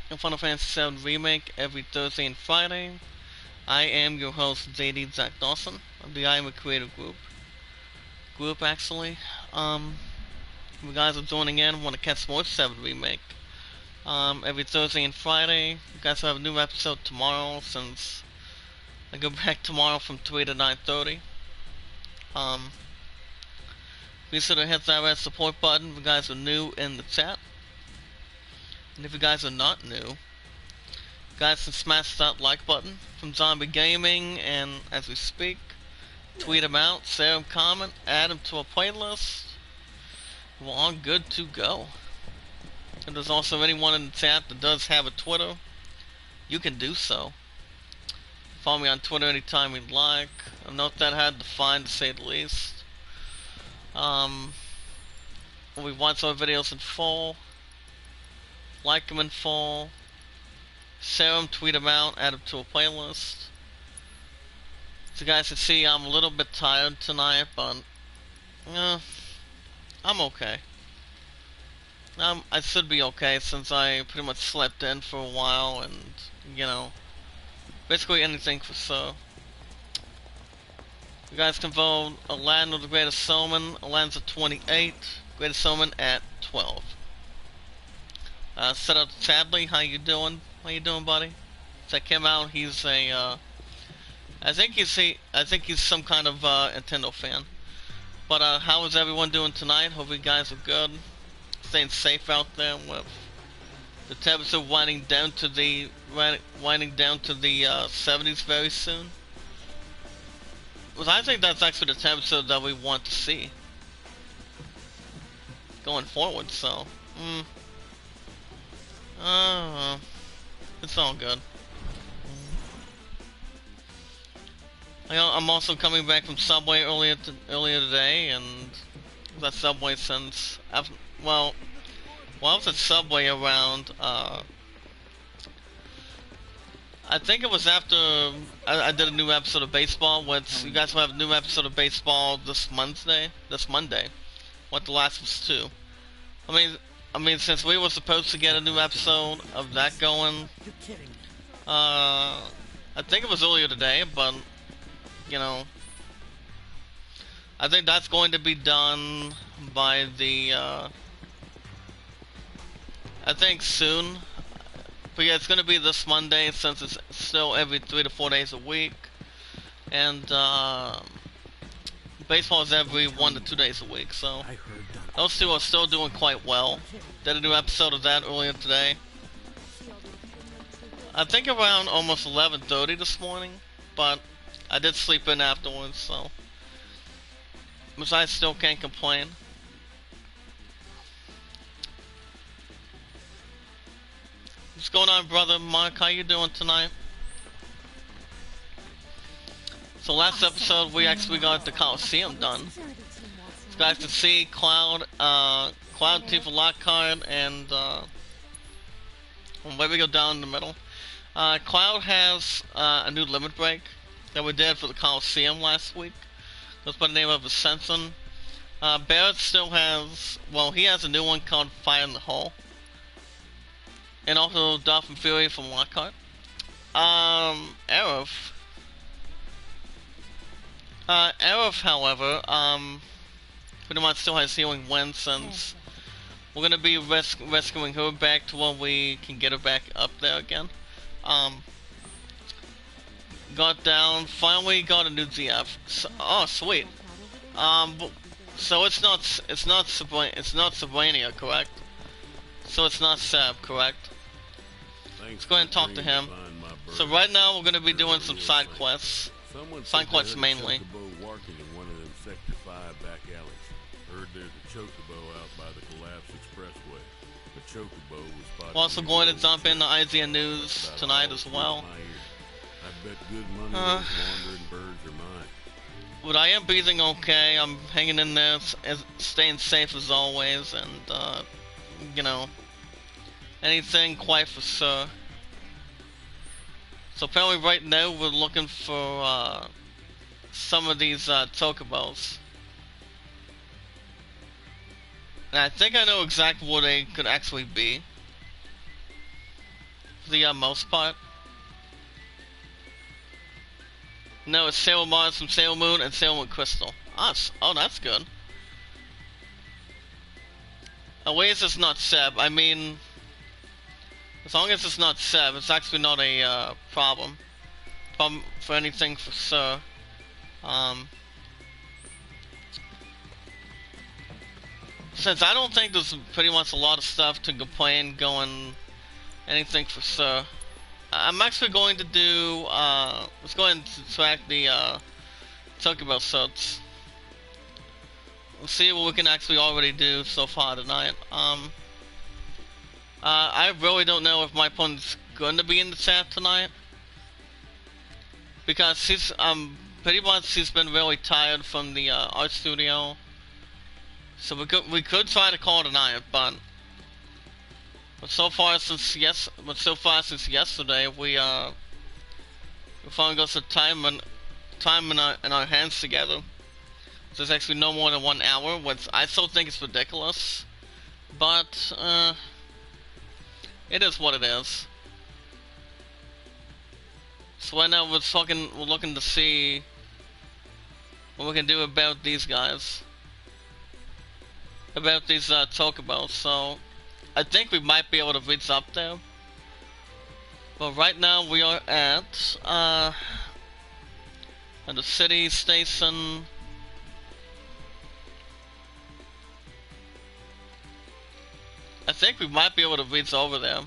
in Final Fantasy VII Remake every Thursday and Friday. I am your host, JD Zach Dawson of the Iamacreator group actually. If you guys are joining in, want to catch more 7 Remake. Every Thursday and Friday. You guys will have a new episode tomorrow since I go back tomorrow from 3 to 9:30. Be sure to hit that red support button if you guys are new in the chat. And if you guys are not new, you guys can smash that like button from Zombie Gaming, and as we speak, tweet them out, share them, comment, add them to a playlist. We're all good to go. And there's also anyone in the chat that does have a Twitter, you can do so. Follow me on Twitter anytime you'd like. I'm not that hard to find, to say the least. We watch our videos in full, like them in full, share them, tweet them out, add them to a playlist. So you guys can see I'm a little bit tired tonight, but I'm okay. I should be okay since I pretty much slept in for a while, and basically anything for sure. You guys can vote Aladdin or the Greatest Showman. Aladdin's at 28, Greatest Showman at 12. Set up Chadley, how you doing? How you doing, buddy? Check him out. He's a I think he's some kind of Nintendo fan. But how is everyone doing tonight? Hope you guys are good. Staying safe out there with the temperature winding down to the 70s very soon. Well, I think that's actually the temperature that we want to see going forward. So, it's all good. I'm also coming back from Subway earlier today, and that Subway since I was at Subway around. I think it was after I did a new episode of baseball. Which you guys will have a new episode of baseball this Monday. What the last was 2. I mean, since we were supposed to get a new episode of that going, I think it was earlier today, but I think that's going to be done by the I think soon. But yeah, it's going to be this Monday since it's still every 3 to 4 days a week, and baseball is every 1 to 2 days a week. So those two are still doing quite well. Did a new episode of that earlier today. I think around almost 11:30 this morning, but I did sleep in afterwards, so I still can't complain. What's going on, brother Mark? How you doing tonight? So last episode we actually got the Coliseum done. You guys can see Cloud, Tifa Lockhart, and where we go down in the middle. Cloud has a new limit break that we did for the Coliseum last week. That's by the name of Ascension. Barrett still has, he has a new one called Fire in the Hole. And also Dolphin Fury from Lockhart. Aerith, however, pretty much still has Healing Wind since we're going to be rescuing her back to where we can get her back up there again. Got down, finally got a new ZF. So, oh, sweet. So it's not Sabrina, correct? So it's not Seb, correct? Let's go ahead and talk to him. So right now we're going to be doing some side quests. Side quests mainly. We're also going to jump into IGN News tonight as well. But I am breathing okay. I'm hanging in there, staying safe as always, and anything quite for sure. So apparently right now we're looking for some of these chocobos. And I think I know exactly what they could actually be. the most part. No, it's Sailor Mars from Sailor Moon and Sailor Moon Crystal. Oh, that's good. At least it's not Seb. I mean, as long as it's not Seb, it's actually not a problem for anything for sure. Since I don't think there's pretty much a lot of stuff to complain going anything for sure. I'm actually going to do, let's go ahead and track the, Chocobo search. We'll see what we can actually already do so far tonight. I really don't know if my opponent's going to be in the chat tonight. Because pretty much he's been really tired from the, art studio. So we could try to call tonight, but so far since yesterday, we finally got some time in our hands together. So there's actually no more than 1 hour, which I still think is ridiculous, but it is what it is. So right now we're looking to see what we can do about these guys, about these Chocobos. So I think we might be able to reach up there. But right now we are at the city station. I think we might be able to reach over there.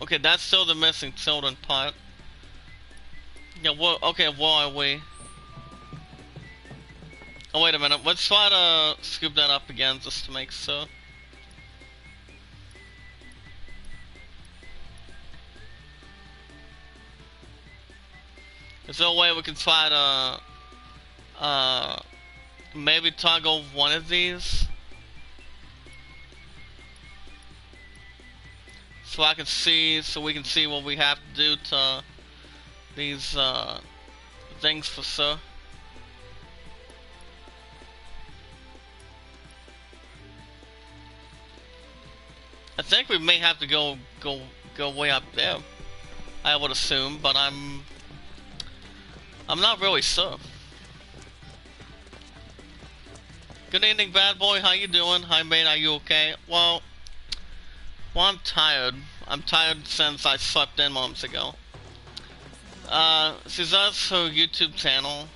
Okay, that's still the missing children part. Yeah, okay, where are we? Oh, wait a minute. Let's try to scoop that up again just to make sure. Is there a way we can try to, maybe toggle one of these? So we can see what we have to do to these, things for sure. I think we may have to go way up there, I would assume, but I'm not really sure. Good evening, bad boy. How you doing? Hi, mate. Are you okay? Well, I'm tired. I'm tired since I slept in moments ago. She does her YouTube channel.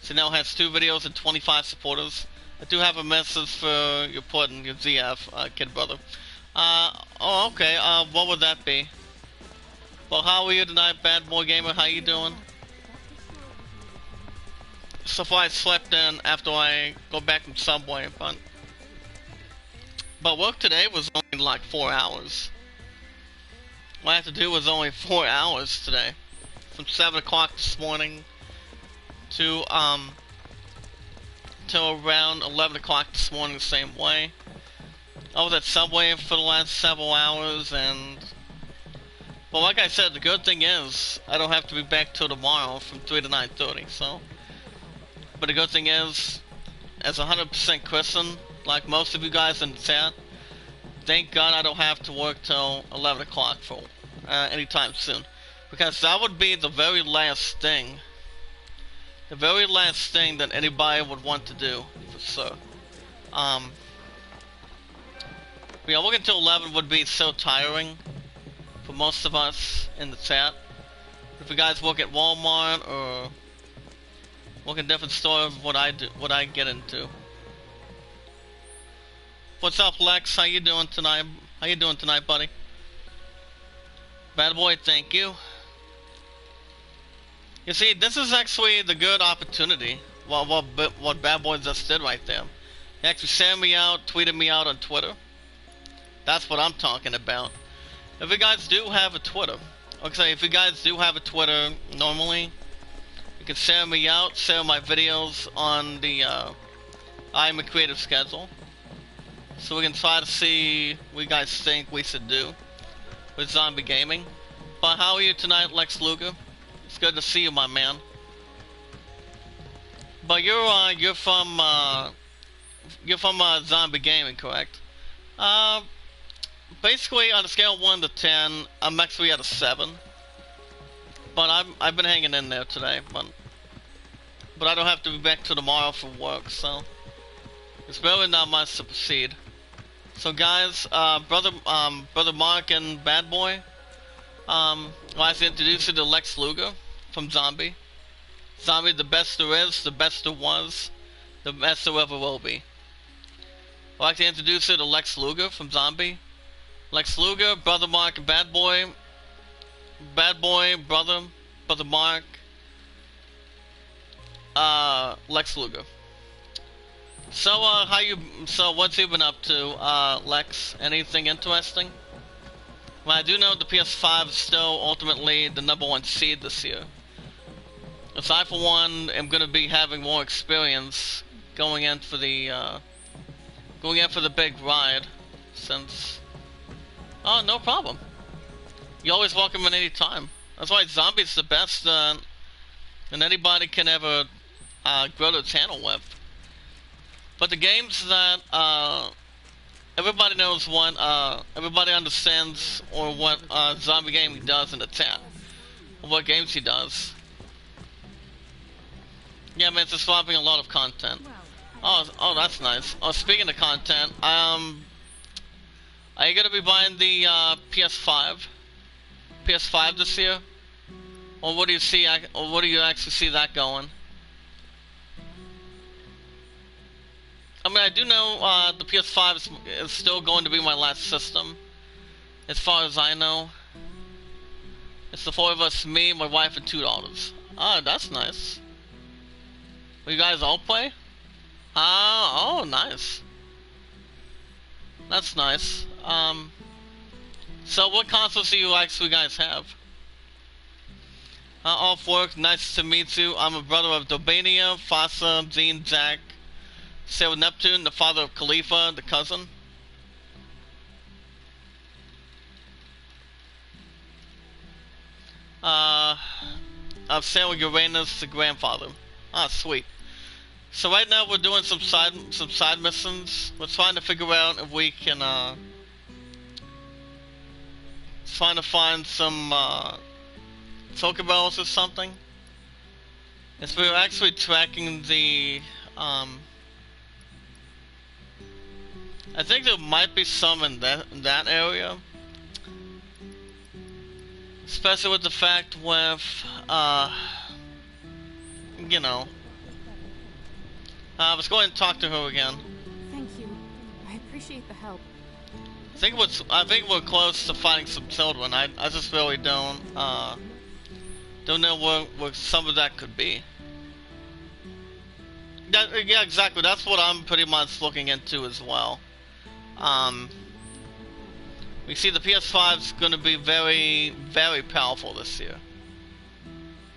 She now has 2 videos and 25 supporters. I do have a message for your pudding, your ZF, kid brother. Oh, okay. What would that be? Well, how are you tonight, bad boy gamer? How you doing? So far I slept in after I go back from Subway, but work today was only like 4 hours. What I had to do was only 4 hours today. From 7 o'clock this morning to till around 11 o'clock this morning the same way. I was at Subway for the last several hours, and well, like I said, the good thing is I don't have to be back till tomorrow from 3 to 9:30, so. But the good thing is, as 100% Christian, like most of you guys in the chat, thank God I don't have to work till 11 o'clock for anytime soon. Because that would be the very last thing. The very last thing that anybody would want to do, for sure. Yeah, working till 11 would be so tiring for most of us in the chat. If you guys work at Walmart or work in different stores, what I get into. What's up, Lex? How you doing tonight? How you doing tonight, buddy? Bad boy, thank you. You see, this is actually the good opportunity. What Bad Boy just did right there. He actually sent me out, tweeted me out on Twitter. That's what I'm talking about. If you guys do have a Twitter, okay, if you guys do have a Twitter normally, you can send me out, share my videos on the Iamacreator schedule, so we can try to see what you guys think we should do with zombie gaming. But how are you tonight, Lex Luger? It's good to see you, my man. But you're from Zombie Gaming, correct? Uh, Basically on a scale of 1 to 10, I'm actually at a 7. But I've been hanging in there today, but I don't have to be back till tomorrow for work, so it's really not much to proceed. So guys, brother Mark and Bad Boy, I'd like to introduce you to Lex Luger from Zombie. Zombie, the best there is, the best there was, the best there ever will be. I'd like to introduce you to Lex Luger from Zombie. Lex Luger, brother Mark, and Bad Boy, brother Mark, Lex Luger. So, what's you been up to, Lex? Anything interesting? Well, I do know the PS5 is still ultimately the #1 seed this year. So I, for one, am gonna be having more experience going in for the big ride, since... Oh, no problem. You're always welcome at any time. That's why Zombie's the best, and anybody can ever, grow their channel with. But the games that, everybody knows what, everybody understands, or what, Zombie Gaming does in the chat. Or what games he does. Yeah, man, it's just swapping a lot of content. Oh, that's nice. Oh, speaking of content, are you gonna be buying the, PS5? PS5 this year? Or what do you see, or what do you actually see that going? I mean, I do know, the PS5 is still going to be my last system. As far as I know. It's the 4 of us, me, my wife, and 2 daughters. Ah, that's nice. Will you guys all play? Oh, nice. That's nice. So what consoles do you actually guys have? Off work, nice to meet you. I'm a brother of Dobania, Fasa, Zine, Jack, Sarah Neptune, the father of Khalifa, the cousin. Of Sarah Uranus, the grandfather. Ah, sweet. So right now we're doing some side missions. We're trying to figure out if we can, trying to find some, Pokeballs or something. Yes, we're actually tracking the, I think there might be some in that area. Especially with the fact with, you know. Let's go ahead and talk to her again. Thank you. I appreciate the help. I think we're close to finding some children. I just really don't know where some of that could be. Yeah, exactly. That's what I'm pretty much looking into as well. We see the PS5 is going to be very, very powerful this year.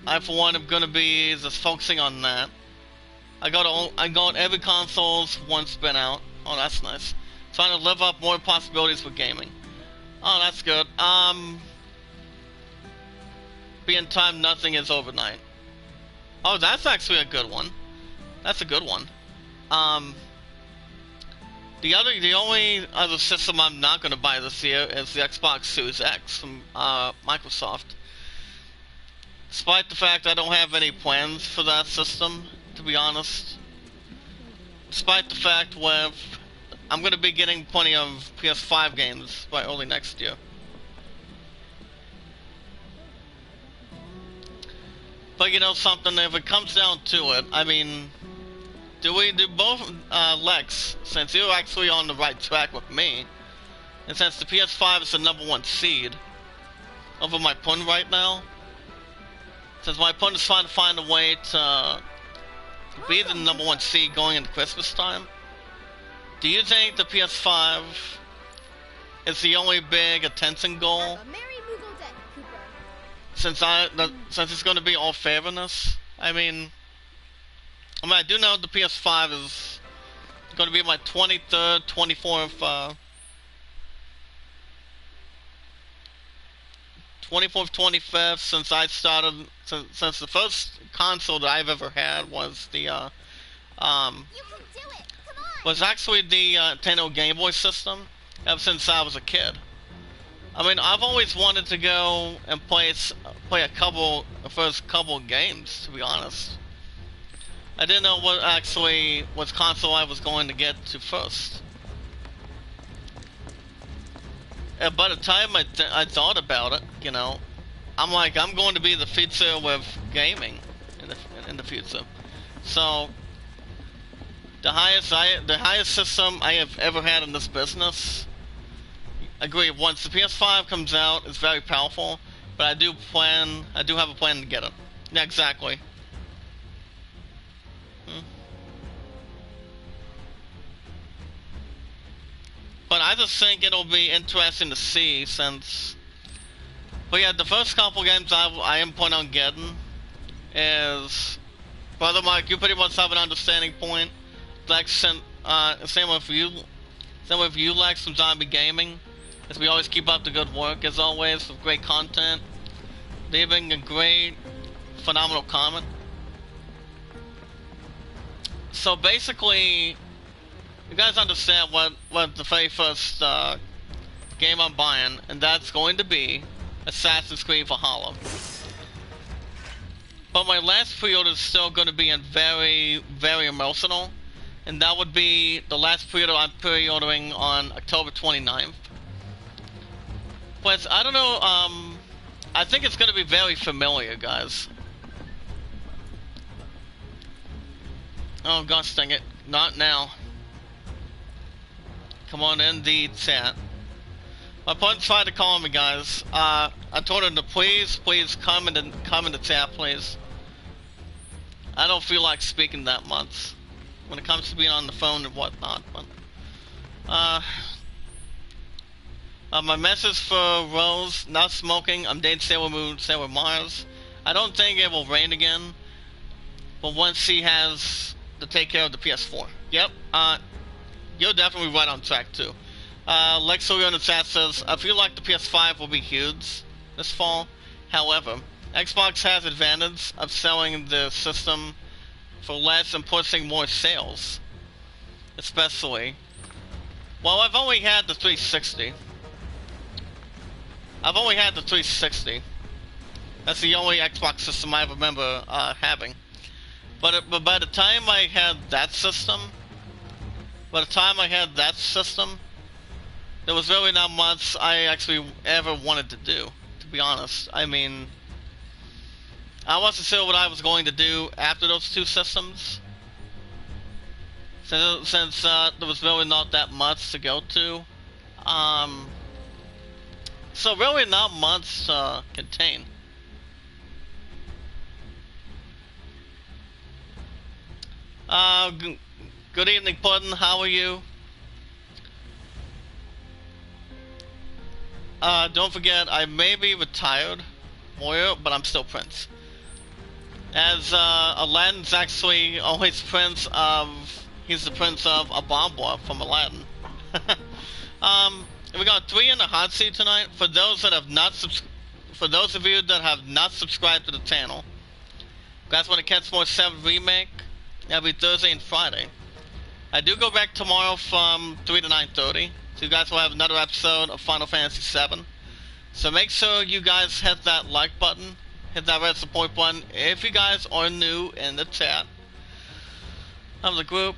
I, for one, am going to be just focusing on that. I got every console's once been out. Oh, that's nice. Trying to live up more possibilities with gaming. Oh, that's good. Being time nothing is overnight. Oh, that's actually a good one. That's a good one. The only other system I'm not going to buy this year is the Xbox Series X from Microsoft. Despite the fact I don't have any plans for that system, to be honest. Despite the fact with I'm going to be getting plenty of PS5 games by early next year. But you know something, if it comes down to it, I mean, do both, Lex, since you're actually on the right track with me, and since the PS5 is the #1 seed over my pun right now, since my pun is trying to find a way to be the #1 seed going into Christmas time, do you think the PS5 is the only big attention goal? Since it's going to be all fairness, I mean, I do know the PS5 is going to be my 23rd, 24th 24th, 25th, since I started, since the first console that I've ever had was the, You can do it. Come on. was actually the Nintendo Game Boy system, ever since I was a kid. I mean, I've always wanted to go and play the first couple games, to be honest. I didn't know what console I was going to get to first. And by the time I thought about it, you know, I'm like, I'm going to be the future with gaming in the future. So the highest system I have ever had in this business. I agree. Once the PS5 comes out, it's very powerful. But I do have a plan to get it. Yeah, exactly. But I just think it'll be interesting to see since. But yeah, the first couple games I am planning on getting is. Brother Mike, you pretty much have an understanding point. Lex, same with you. Same with you, Lex, from Zombie Gaming. As we always keep up the good work, as always, with great content. Leaving a great, phenomenal comment. So basically, you guys understand what the very first game I'm buying, and that's going to be Assassin's Creed Valhalla. But my last pre-order is still going to be very, very emotional, and that would be the last pre-order I'm pre-ordering on October 29th. But I don't know, I think it's going to be very familiar, guys. Oh gosh dang it, not now. Come on in the chat. My partner tried to call me, guys. I told him to please come in the chat, please. I don't feel like speaking that much when it comes to being on the phone and whatnot. But my message for Rose: not smoking. I'm dating Sailor Mars. I don't think it will rain again, but once she has to take care of the PS4. Yep. You're definitely right on track too. Lex in the chat says, I feel like the PS5 will be huge this fall. However, Xbox has advantage of selling the system for less and pushing more sales. Especially. Well, I've only had the 360. That's the only Xbox system I remember having. But by the time I had that system, there was really not much I actually ever wanted to do, to be honest. I mean, I wasn't sure what I was going to do after those two systems, since there was really not that much to go to. So really not much to contain. Good evening, Puddin'. How are you? Don't forget, I may be retired warrior, but I'm still Prince. As Aladdin's actually always he's the Prince of Abamba from Aladdin. We got 3 in the hot seat tonight. For those of you that have not subscribed to the channel, guys want to catch more 7 Remake every Thursday and Friday. I do go back tomorrow from 3 to 9:30, so you guys will have another episode of Final Fantasy VII. So make sure you guys hit that like button, hit that red support button if you guys are new in the chat of the group.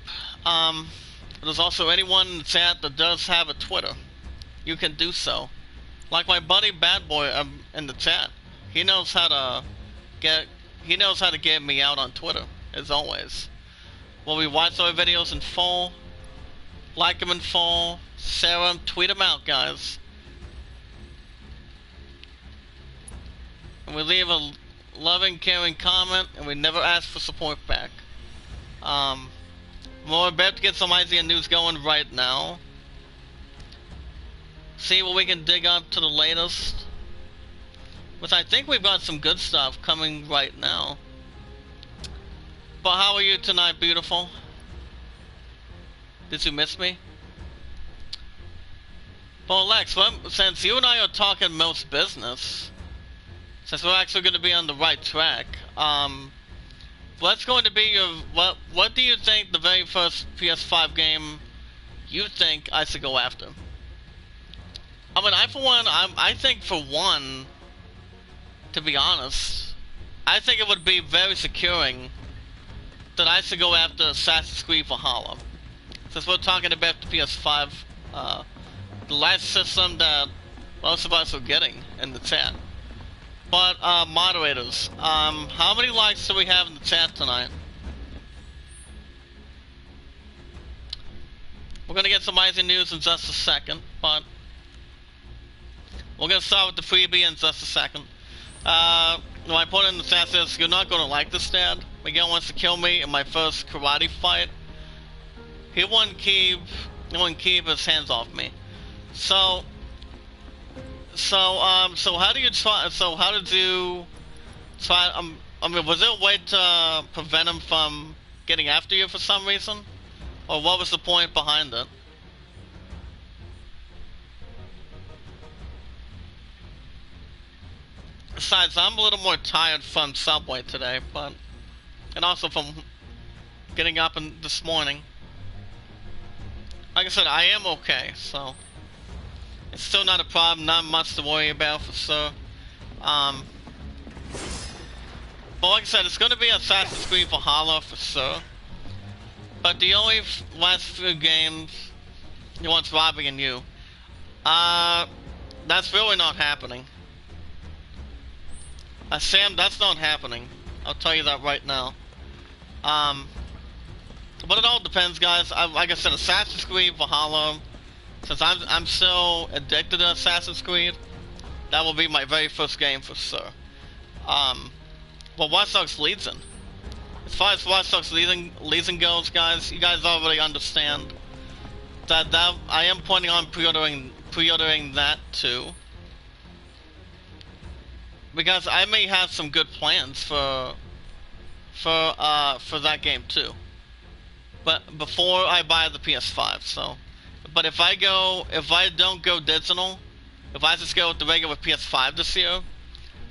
There's also anyone in the chat that does have a Twitter. You can do so. Like my buddy Bad Boy in the chat. He knows how to get me out on Twitter, as always. Well, we watch our videos in full, like them in full, share them, tweet them out, guys. And we leave a loving, caring comment, and we never ask for support back. We're about to get some IZN news going right now. See what we can dig up to the latest. Which I think we've got some good stuff coming right now. But how are you tonight, beautiful? Did you miss me? Well, Lex, since you and I are talking most business, since we're actually going to be on the right track, what's going to be your what do you think the very first PS5 game you think I should go after? I mean, I think for one, to be honest, I think it would be very securing that I should go after Assassin's Creed Valhalla. Since we're talking about the PS5, the last system that most of us are getting in the chat. But, moderators, how many likes do we have in the chat tonight? We're gonna get some amazing news in just a second, but we're gonna start with the freebie in just a second. My point in the chat says, you're not gonna like this, Dad. Miguel wants to kill me in my first karate fight. He wouldn't keep his hands off me. So how did you try, I mean, was there a way to prevent him from getting after you for some reason? Or what was the point behind it? Besides, I'm a little more tired from Subway today, and also from getting up this morning. Like I said, I am okay, so it's still not a problem, not much to worry about for sure. But like I said, it's going to be Assassin's Creed Valhalla for sure. But the only last few games he wants Robbie and you, that's really not happening. Sam, that's not happening. I'll tell you that right now. But it all depends, guys. Like I said, Assassin's Creed Valhalla, since I'm still addicted to Assassin's Creed, that will be my very first game for sure. But Watch Dogs Legion. As far as Watch Dogs Legion goes, guys, you guys already understand that I am planning on pre-ordering that too, because I may have some good plans for that game too. But before I buy the PS5, so. But if I don't go digital, if I just go with the regular PS5 this year,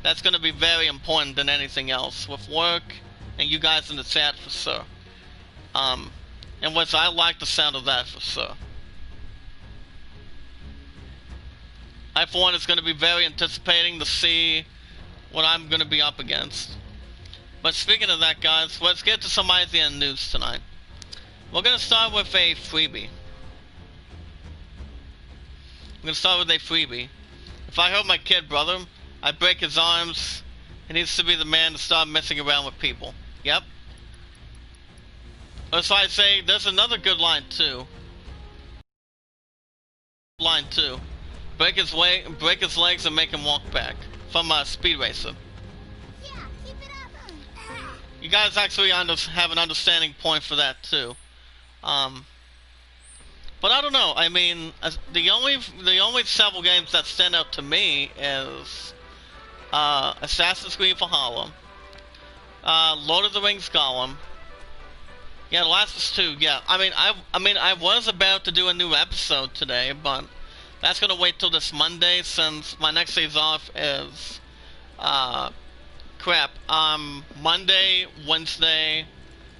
that's going to be very important than anything else with work and you guys in the chat for sure. And which I like the sound of that for sure. I for one is going to be very anticipating to see what I'm going to be up against. But speaking of that, guys, let's get to some IGN news tonight. We're going to start with a freebie. If I hurt my kid brother, I break his arms, he needs to be the man to stop messing around with people. Yep. That's why I say there's another good line too. Break his legs and make him walk back. From Speed Racer. Yeah, keep it up. You guys actually have an understanding point for that too. But I don't know. I mean, the only several games that stand out to me is Assassin's Creed Valhalla, Lord of the Rings Gollum. Yeah, The Last of Us 2. Yeah, I mean, I was about to do a new episode today, but that's gonna wait till this Monday since my next day's off is Monday, Wednesday,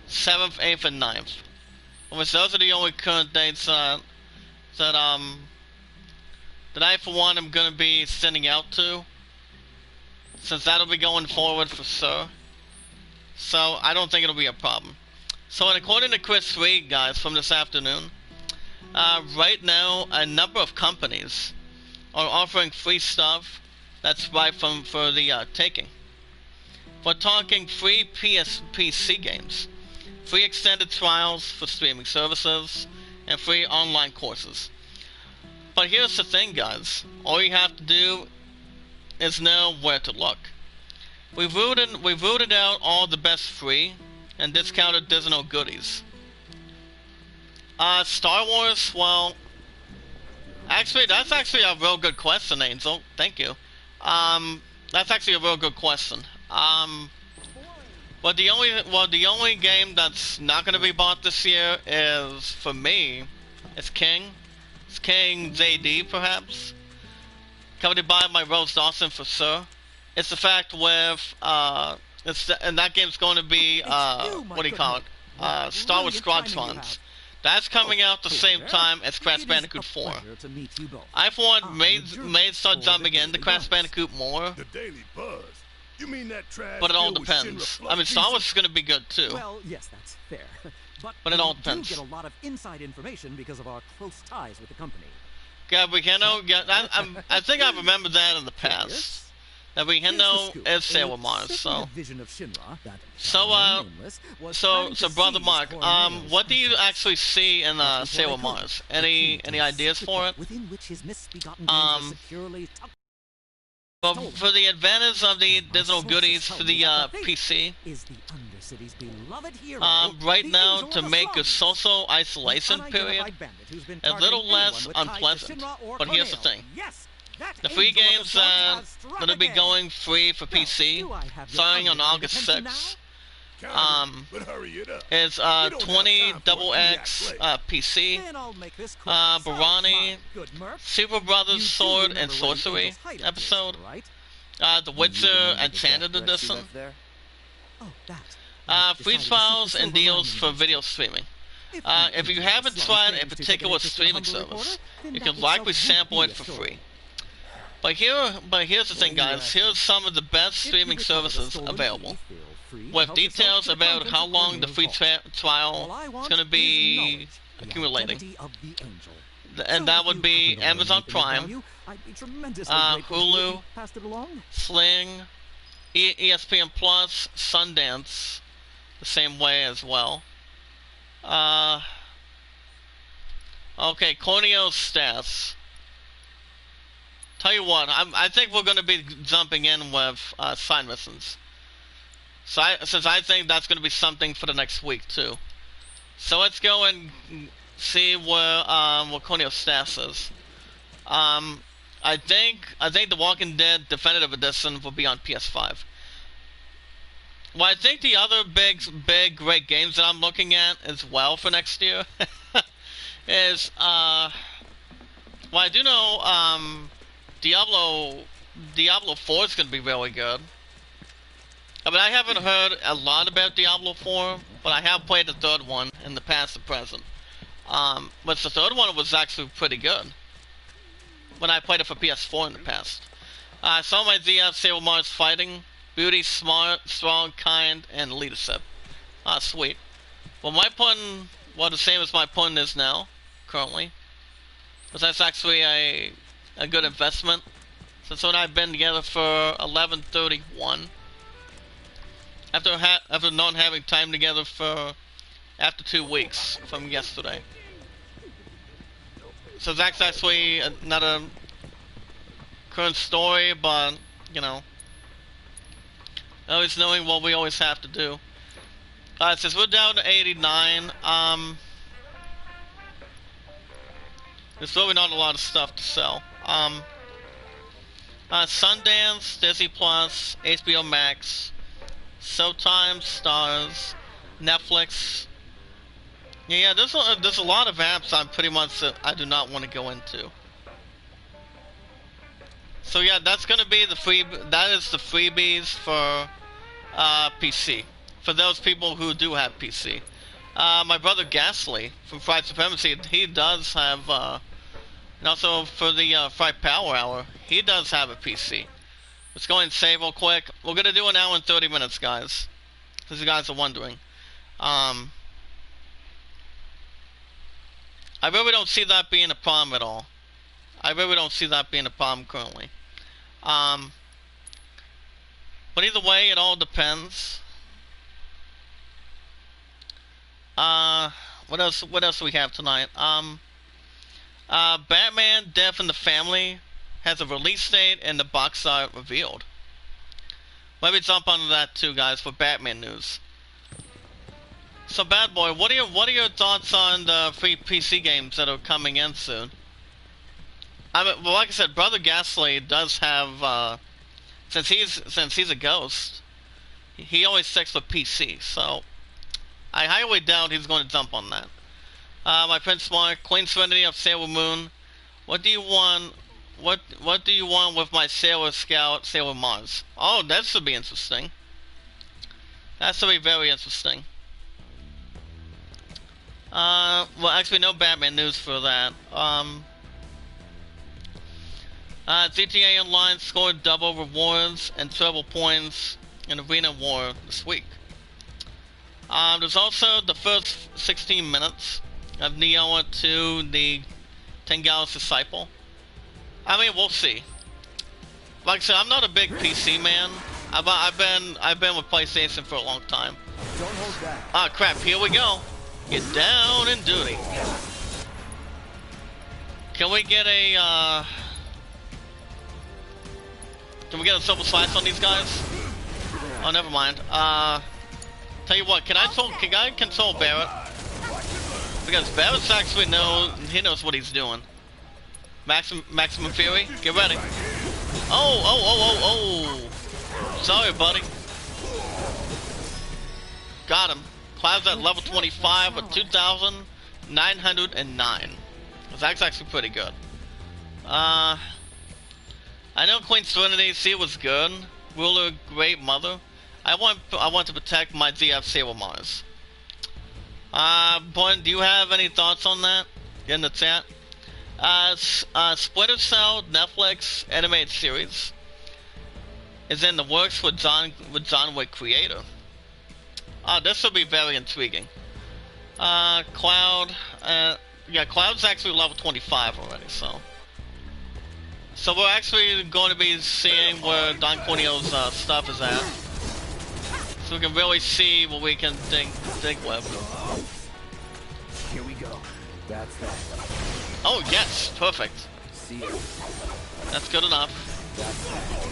7th, 8th, and 9th. Which those are the only current dates that I for one am gonna be sending out to, since that'll be going forward for sure. So I don't think it'll be a problem. So according to Chris Reed, guys, from this afternoon, right now a number of companies are offering free stuff that's right for the taking. We're talking free PC games, free extended trials for streaming services, and free online courses. But here's the thing, guys. All you have to do is know where to look. We've rooted out all the best free and discounted digital goodies. Star Wars, well, actually, that's actually a real good question, Angel. Thank you. That's actually a real good question. Well, the only game that's not going to be bought this year is, for me, it's King. King JD, perhaps. Accompanied by my Rose Dawson for sure. it's the fact with and that game's going to be what do you call it? Star Wars Squadrons. That's coming out the same time as Crash Bandicoot 4. I for one may start jumping into Crash Bandicoot more. The Daily Buzz. You mean that trash? But it all depends. I mean, Star Wars is going to be good too. Well, yes, that's fair. But it all depends. We do get a lot of inside information because of our close ties with the company. Yeah, we can know. Yeah, I think I remember that in the past. That we can know is Sailor Mars. So, brother Mark, what do you actually see in Sailor Mars? Any ideas for it? Well, for the advantage of the digital goodies for the PC, right now to make a social isolation period a little less unpleasant. But here's the thing. The free games that are going to be going free for PC, starting on August 6th, is 20XX PC, Barani, Super Brothers Sword and Sorcery episode, The Witcher Enchanted Edition, free trials and deals for video streaming. If you haven't tried a particular streaming service, you can likely sample it for free. But here's the thing, guys. Here's some of the best streaming services available, with details about how long the free trial is going to be accumulating. And that would be Amazon Prime, Hulu, Sling, ESPN Plus, Sundance, the same way as well. Okay, Corneo Stats. Tell you what, I think we're going to be jumping in with side missions. Since I think that's going to be something for the next week too. So let's go and see where Corneo Stats is. I think The Walking Dead Definitive Edition will be on PS5. Well, I think the other big great games that I'm looking at as well for next year is well, I do know Diablo 4 is going to be really good. I mean, I haven't heard a lot about Diablo 4, but I have played the third one in the past and present. But the third one was actually pretty good when I played it for PS4 in the past. Some ideas: Sailor Mars fighting, beauty, smart, strong, kind, and leadership. Sweet. Well, my pun, well, the same as my pun is now, currently. Because that's actually a good investment. Since when I've been together for 11:31. After not having time together for after 2 weeks from yesterday. So that's actually not a current story, but you know, always knowing what we always have to do. Since we're down to 89, there's really not a lot of stuff to sell. Sundance, Disney Plus, HBO Max, Showtime, Stars, Netflix. Yeah, there's a lot of apps I do not want to go into. So yeah, that's gonna be the freebies for PC. For those people who do have PC. My brother Ghastly from Fried Supremacy, he does have and also for the Fried Power Hour, he does have a PC. Let's go and save real quick. We're gonna do an hour and 30 minutes, guys. Because you guys are wondering. I really don't see that being a problem at all. I really don't see that being a problem currently. But either way, it all depends. What else do we have tonight? Batman Death in the Family has a release date and the box art revealed. Let me jump onto that too, guys, for Batman news. So, Bad Boy, what are your thoughts on the free PC games that are coming in soon? I mean, well, like I said, Brother Ghastly does have, since he's a ghost, he always sticks with PC. So, I highly doubt he's going to jump on that. My Prince Mark, Queen Serenity of Sailor Moon. What do you want what do you want with my Sailor Scout, Sailor Mars? Oh, that should be interesting. That should be very interesting. Well, actually, no Batman news for that. GTA Online scored double rewards and treble points in Arena War this week. There's also the first 16 minutes of Nioh 2, the Tengal's Disciple. I mean, we'll see. Like I said, I'm not a big PC man. I've been with PlayStation for a long time. Don't hold back. Ah, crap! Here we go. Get down and dirty. Can we get a Can we get a silver slice on these guys? Oh, never mind. Tell you what, can I control Barrett? Because Barrett's actually he knows what he's doing. Maximum Fury, get ready. Oh. Sorry, buddy. Got him. Cloud's at level 25 with 2,909. That's actually pretty good. I know Queen Serenity was good. Ruler, Great Mother. I want to protect my ZF Sailor Mars. Boy, do you have any thoughts on that in the chat? Splinter Cell Netflix animated series is in the works with Iamacreator. This will be very intriguing. Cloud, yeah, Cloud's actually level 25 already, so we're actually going to be seeing where Don Corneo's stuff is at, so we can really see what we can dig with. Here we go. That's that. Oh yes, perfect. See it. That's good enough. That's that.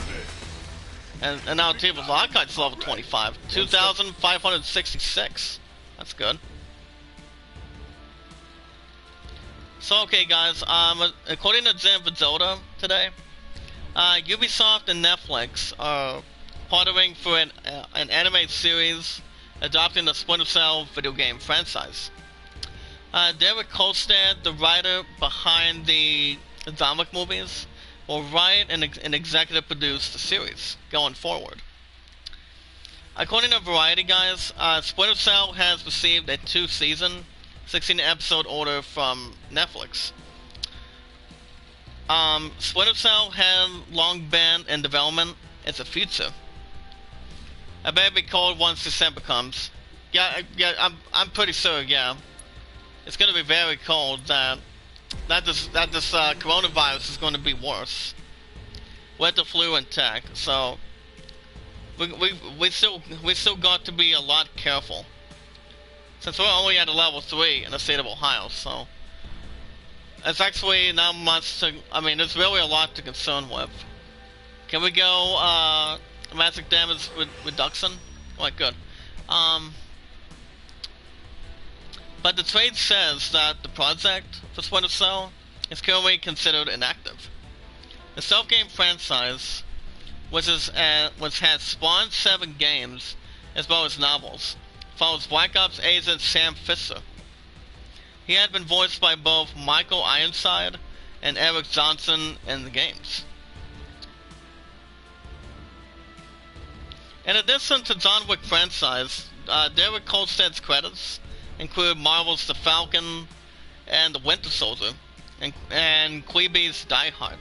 And now Table's Lockhite's level 25, 2,566. That's good. So okay, guys. According to Zen Vizoda today, Ubisoft and Netflix are partnering for an anime series adopting the Splinter Cell video game franchise. Derek Kolstad, the writer behind the Zombie movies, will write and executive produce the series going forward. According to Variety, guys, Splinter Cell has received a 2-season, 16-episode order from Netflix. Splinter Cell has long been in development as a future. I better be cold once December comes. Yeah, I'm pretty sure. Yeah, it's gonna be very cold. That this coronavirus is going to be worse with the flu and tech. So we still got to be a lot careful, since we're only at a level 3 in the state of Ohio. So it's actually not much to. I mean, there's really a lot to concern with. Can we go magic damage reduction? Alright, good. But the trade says that the project for Splinter Cell is currently considered inactive. The self-game franchise, which has spawned 7 games as well as novels, follows Black Ops agent Sam Fisher. He had been voiced by both Michael Ironside and Eric Johnson in the games. In addition to John Wick franchise, Derek Kolstad's credits include Marvel's The Falcon and The Winter Soldier, and Quibi's Die Hard.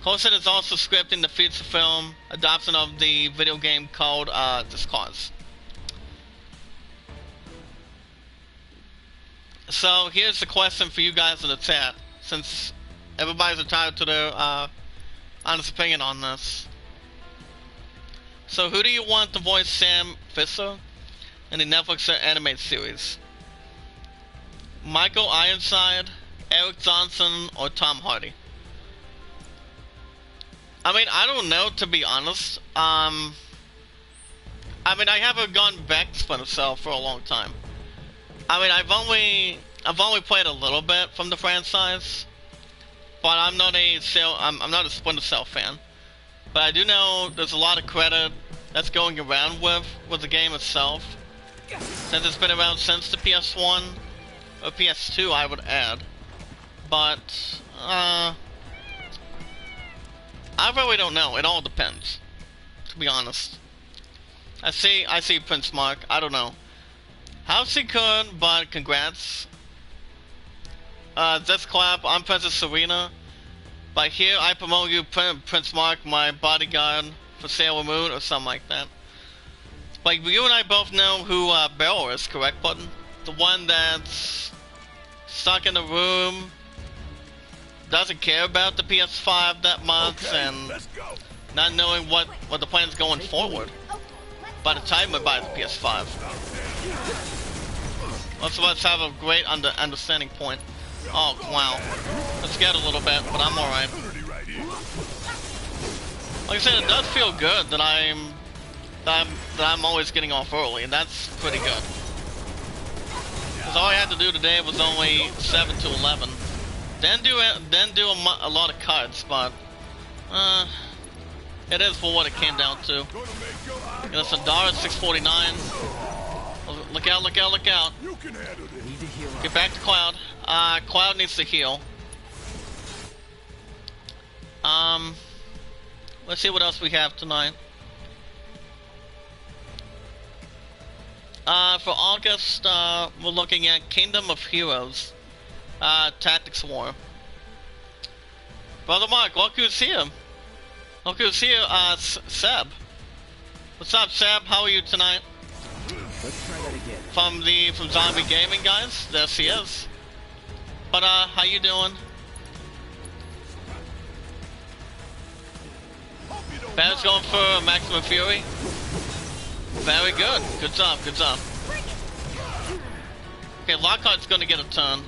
Kolstad is also scripting the feature film adaptation of the video game called Just Cause. So here's the question for you guys in the chat, since everybody's entitled to their honest opinion on this. So who do you want to voice Sam Fisher in the Netflix animated series? Michael Ironside, Eric Johnson, or Tom Hardy? I mean, I don't know, to be honest. I mean, I haven't gone back to Splinter Cell for a long time. I mean, I've only played a little bit from the franchise, but I'm not a Splinter Cell fan. But I do know there's a lot of credit that's going around with the game itself, since it's been around since the PS1 or PS2, I would add. But I really don't know. It all depends, to be honest. I see Prince Mark. I don't know. How's he good, but congrats. This clap, I'm Princess Serena. By here, I promote you, Prince Mark, my bodyguard for Sailor Moon, or something like that. Like, you and I both know who Beryl is, correct, Button? The one that's stuck in a room, doesn't care about the PS5 that much, Okay, and let's go. not knowing what the plan's going forward. By the time we buy the PS5. Most of us have a great understanding point. Oh, wow. I'm scared a little bit, but I'm alright. Like I said, it does feel good that I'm always getting off early, and that's pretty good. Because all I had to do today was only 7 to 11. Didn't do a lot of cuts, but it is for what it came down to. And it's $649. Look out, look out, look out. You can handle this. Need to heal up. Get back to Cloud. Cloud needs to heal. Let's see what else we have tonight. For August, we're looking at Kingdom of Heroes, Tactics War. Brother Mark, look who's here. Look who's here, Seb. What's up, Seb? How are you tonight? Let's try that again. From Zombie Gaming, guys. There he is. But how you doing? Ben's going for Maximum Fury. Very good. Good job. Good job. Okay, Lockhart's gonna get a turn.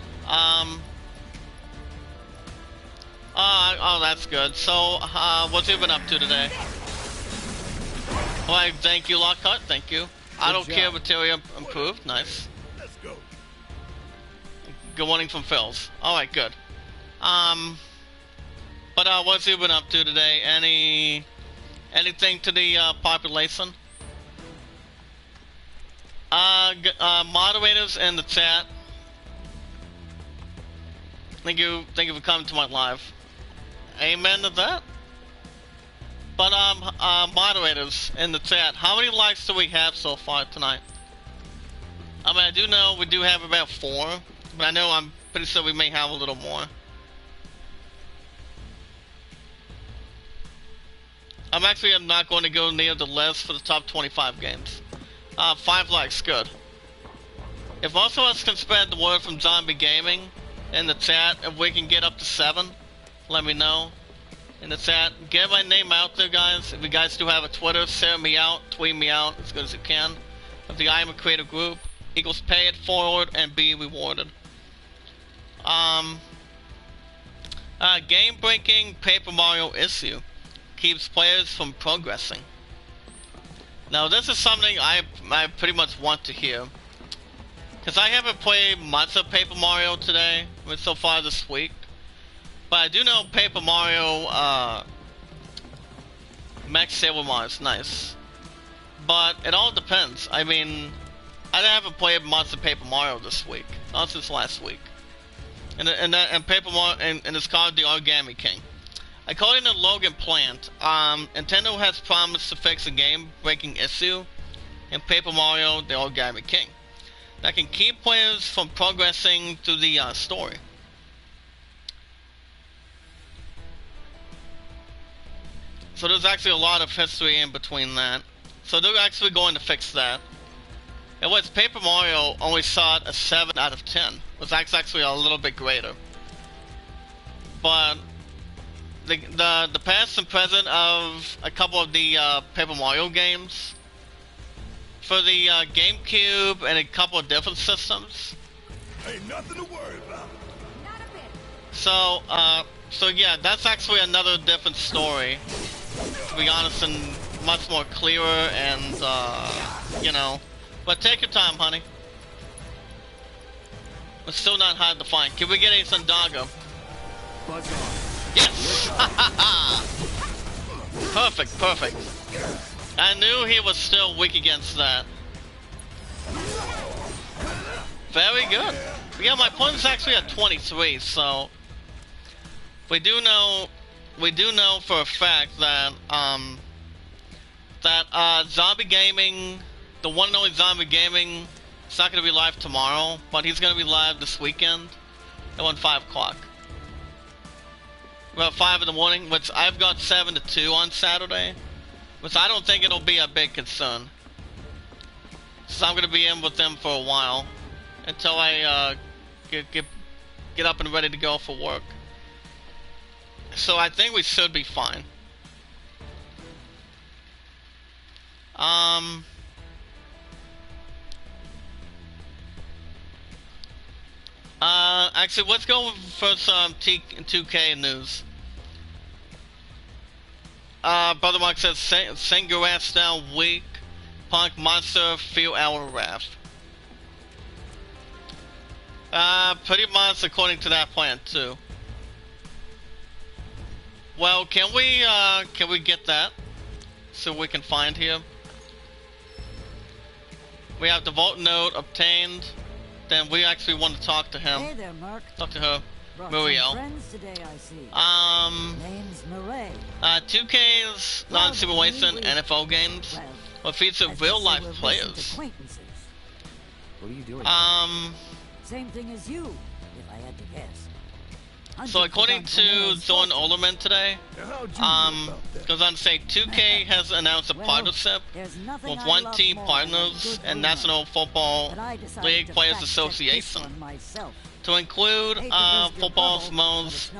Oh, that's good. So, what's you been up to today? Alright, thank you, Lockhart. Thank you. I don't care. Material improved. Nice. Let's go. Good morning from Phil's. Alright, good. But what's you been up to today? Anything to the population? Moderators in the chat. Thank you for coming to my live. Amen to that. But moderators in the chat, how many likes do we have so far tonight? I mean, I do know we do have about 4, but I know I'm pretty sure we may have a little more. I'm not going to go near the list for the top 25 games. 5 likes, good. If most of us can spread the word from Zombie Gaming in the chat, if we can get up to 7, let me know in the chat. Get my name out there, guys. If you guys do have a Twitter, send me out, tweet me out as good as you can. Of the Iamacreator group equals Payitforward and be rewarded. Game-breaking Paper Mario issue keeps players from progressing. Now this is something I pretty much want to hear, because I haven't played much of Paper Mario today, so far this week. But I do know Paper Mario Max Sailor Mars is nice. But it all depends. I mean, I haven't played much of Paper Mario this week, not since last week. And Paper Mario, and it's called the Origami King. According to Logan Plant, Nintendo has promised to fix a game-breaking issue in Paper Mario: The Origami King that can keep players from progressing through the story. So there's actually a lot of history in between that. So they're actually going to fix that. It was Paper Mario only saw it a 7 out of 10. It was actually a little bit greater. But the past and present of a couple of the Paper Mario games for the GameCube and a couple of different systems. Ain't nothing to worry about. So yeah, that's actually another different story, to be honest, and much more clearer and you know. But take your time, honey. It's still not hard to find. Can we get a Sandaga? Buzz off. Yes! Perfect, perfect. I knew he was still weak against that. Very good. Yeah, my opponent's actually at 23, so we do know we do know for a fact that Zombie Gaming, the one and only Zombie Gaming, is not going to be live tomorrow, but he's going to be live this weekend at 5 o'clock. About 5 in the morning, which I've got 7 to 2 on Saturday, which I don't think it'll be a big concern. So I'm going to be in with them for a while until I get up and ready to go for work. So I think we should be fine. Actually, let's go for some 2K news. Brother Mark says, sing your ass down, weak, punk, monster, feel our wrath. Pretty much according to that plan, too. Well, can we get that? So we can find here. We have the vault node obtained. Then we actually want to talk to him. Hey there, Mark. Talk to her. Brought Muriel. some friends today, I see. Name's Murray. 2K's non-simulation NFL games will feature real-life players. What are you doing? Same thing as you, if I had to guess. So according to Zorn Ollerman today, goes on to say 2K has announced a partnership with One Team Partners and National Football League Players Association to include football's most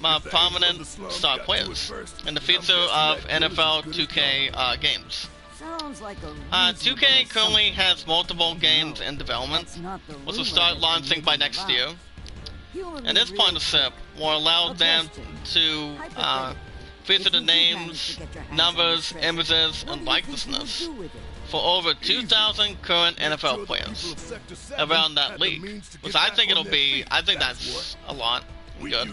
prominent star players in the future of NFL 2K games. 2K currently has multiple games in development, which will start launching by next year. And this partnership will allow them to feature the names, numbers, images, and likenesses for over 2,000 current NFL players around that league, which I think that's a lot good.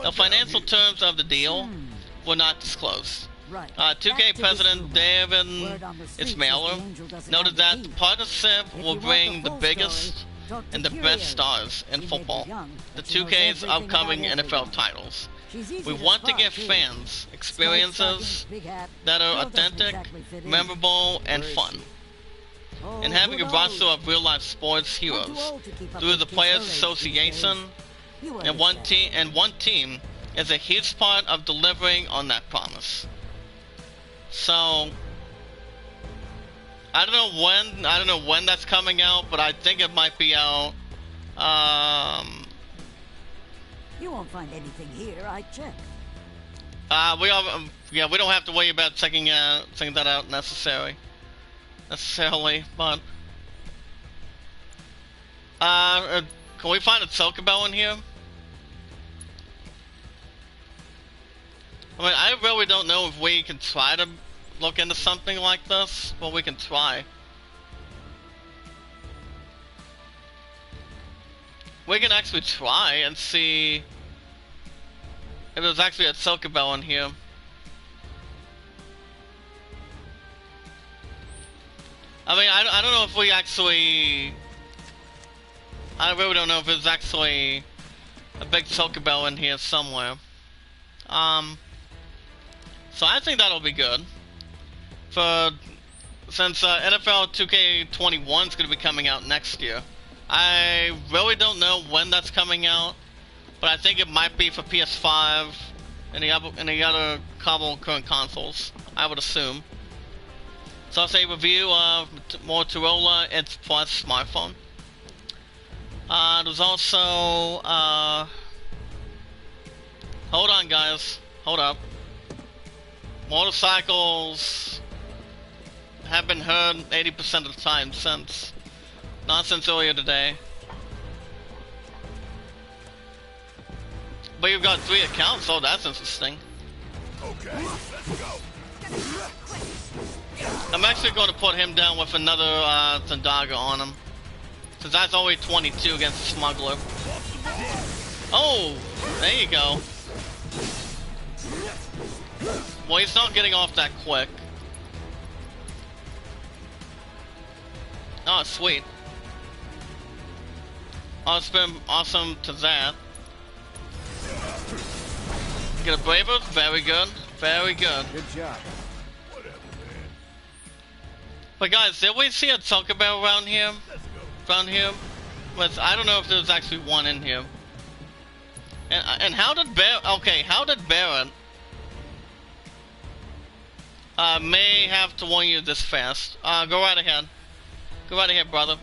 The financial terms of the deal were not disclosed. 2K President David Ismailer noted that the partnership will bring the biggest and the best stars in football, the 2K's upcoming NFL titles. We want to give fans experiences that are authentic, memorable, and fun. And having a roster of real-life sports heroes through the Players Association and one team is a huge part of delivering on that promise. So I don't know when that's coming out, but I think it might be out. You won't find anything here. I checked. We don't have to worry about checking that out necessarily, but can we find a Chocobo in here? I mean, I really don't know if we can try to look into something like this, but we can try. We can actually try and see if there's actually a Chocobo in here. I mean, I don't know if we actually... I really don't know if there's actually a big Chocobo in here somewhere. So I think that'll be good. Since NFL 2K21 is going to be coming out next year. I really don't know when that's coming out, but I think it might be for PS5 and the other couple current consoles, I would assume. So I'll say review of Motorola Edge Plus smartphone. There's also hold on guys, hold up. Motorcycles have been heard 80% of the time since earlier today. But you've got 3 accounts, so that's interesting. Okay, let's go. I'm actually going to put him down with another Zandaga on him, since that's only 22 against the smuggler. Oh, there you go. Well, he's not getting off that quick. Oh, sweet. Oh, it's been awesome to that. Get a Braver. Very good. Very good. Good job. Whatever, man. But guys, did we see a Taco Bell around here? Let's go. Around here? But I don't know if there's actually one in here. And how did how did Baron may have to warn you this fast. Go right ahead. Go right ahead, brother.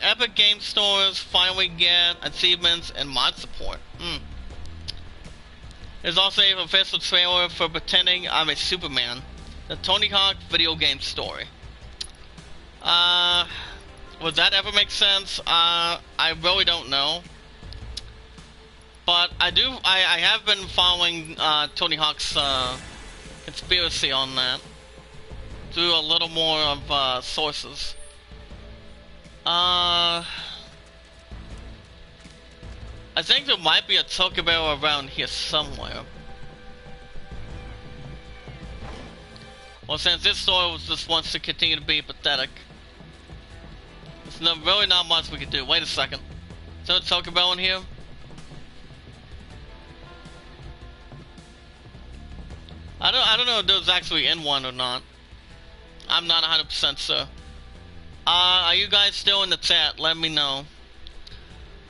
Epic Game Stores finally get achievements and mod support. There's also an official trailer for Pretending I'm a Superman, the Tony Hawk video game story. Would that ever make sense? I really don't know. But I have been following Tony Hawk's conspiracy on that through a little more of sources. I think there might be a Taco Bell around here somewhere. Well, since this story just wants to continue to be pathetic, there's really not much we can do. Wait a second. Is there a Taco Bell in here? I don't know if there's actually in one or not. I'm not 100% sure. Are you guys still in the chat? Let me know.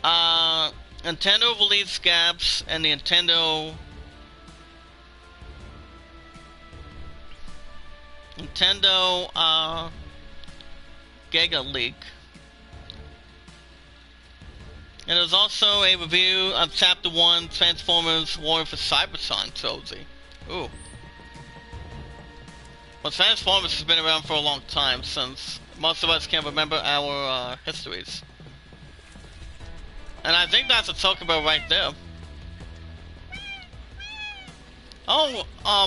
Nintendo released gaps and the Nintendo Giga Leak. And there's also a review of Chapter 1 Transformers War for Cybertron trilogy. Ooh. Well, Transformers has been around for a long time, since most of us can't remember our histories. And I think that's a Taco Bell right there. Oh,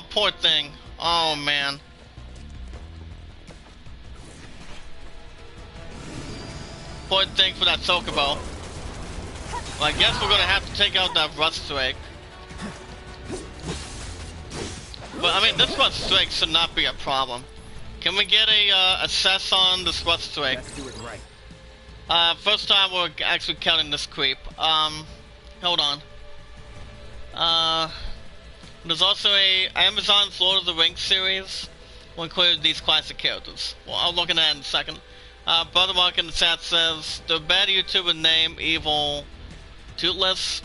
poor thing. Oh, man. Poor thing for that Taco Bell. Well, I guess we're gonna have to take out that Rust Drake. But, I mean, this Rust Drake should not be a problem. Can we get a assess on this Rust Drake? Let's do it right. First time we're actually counting this creep. Hold on. There's also Amazon's Lord of the Rings series. Will include these classic characters. Well, I'll look at that in a second. Brother Mark in the chat says, the bad YouTuber named Evil Tootless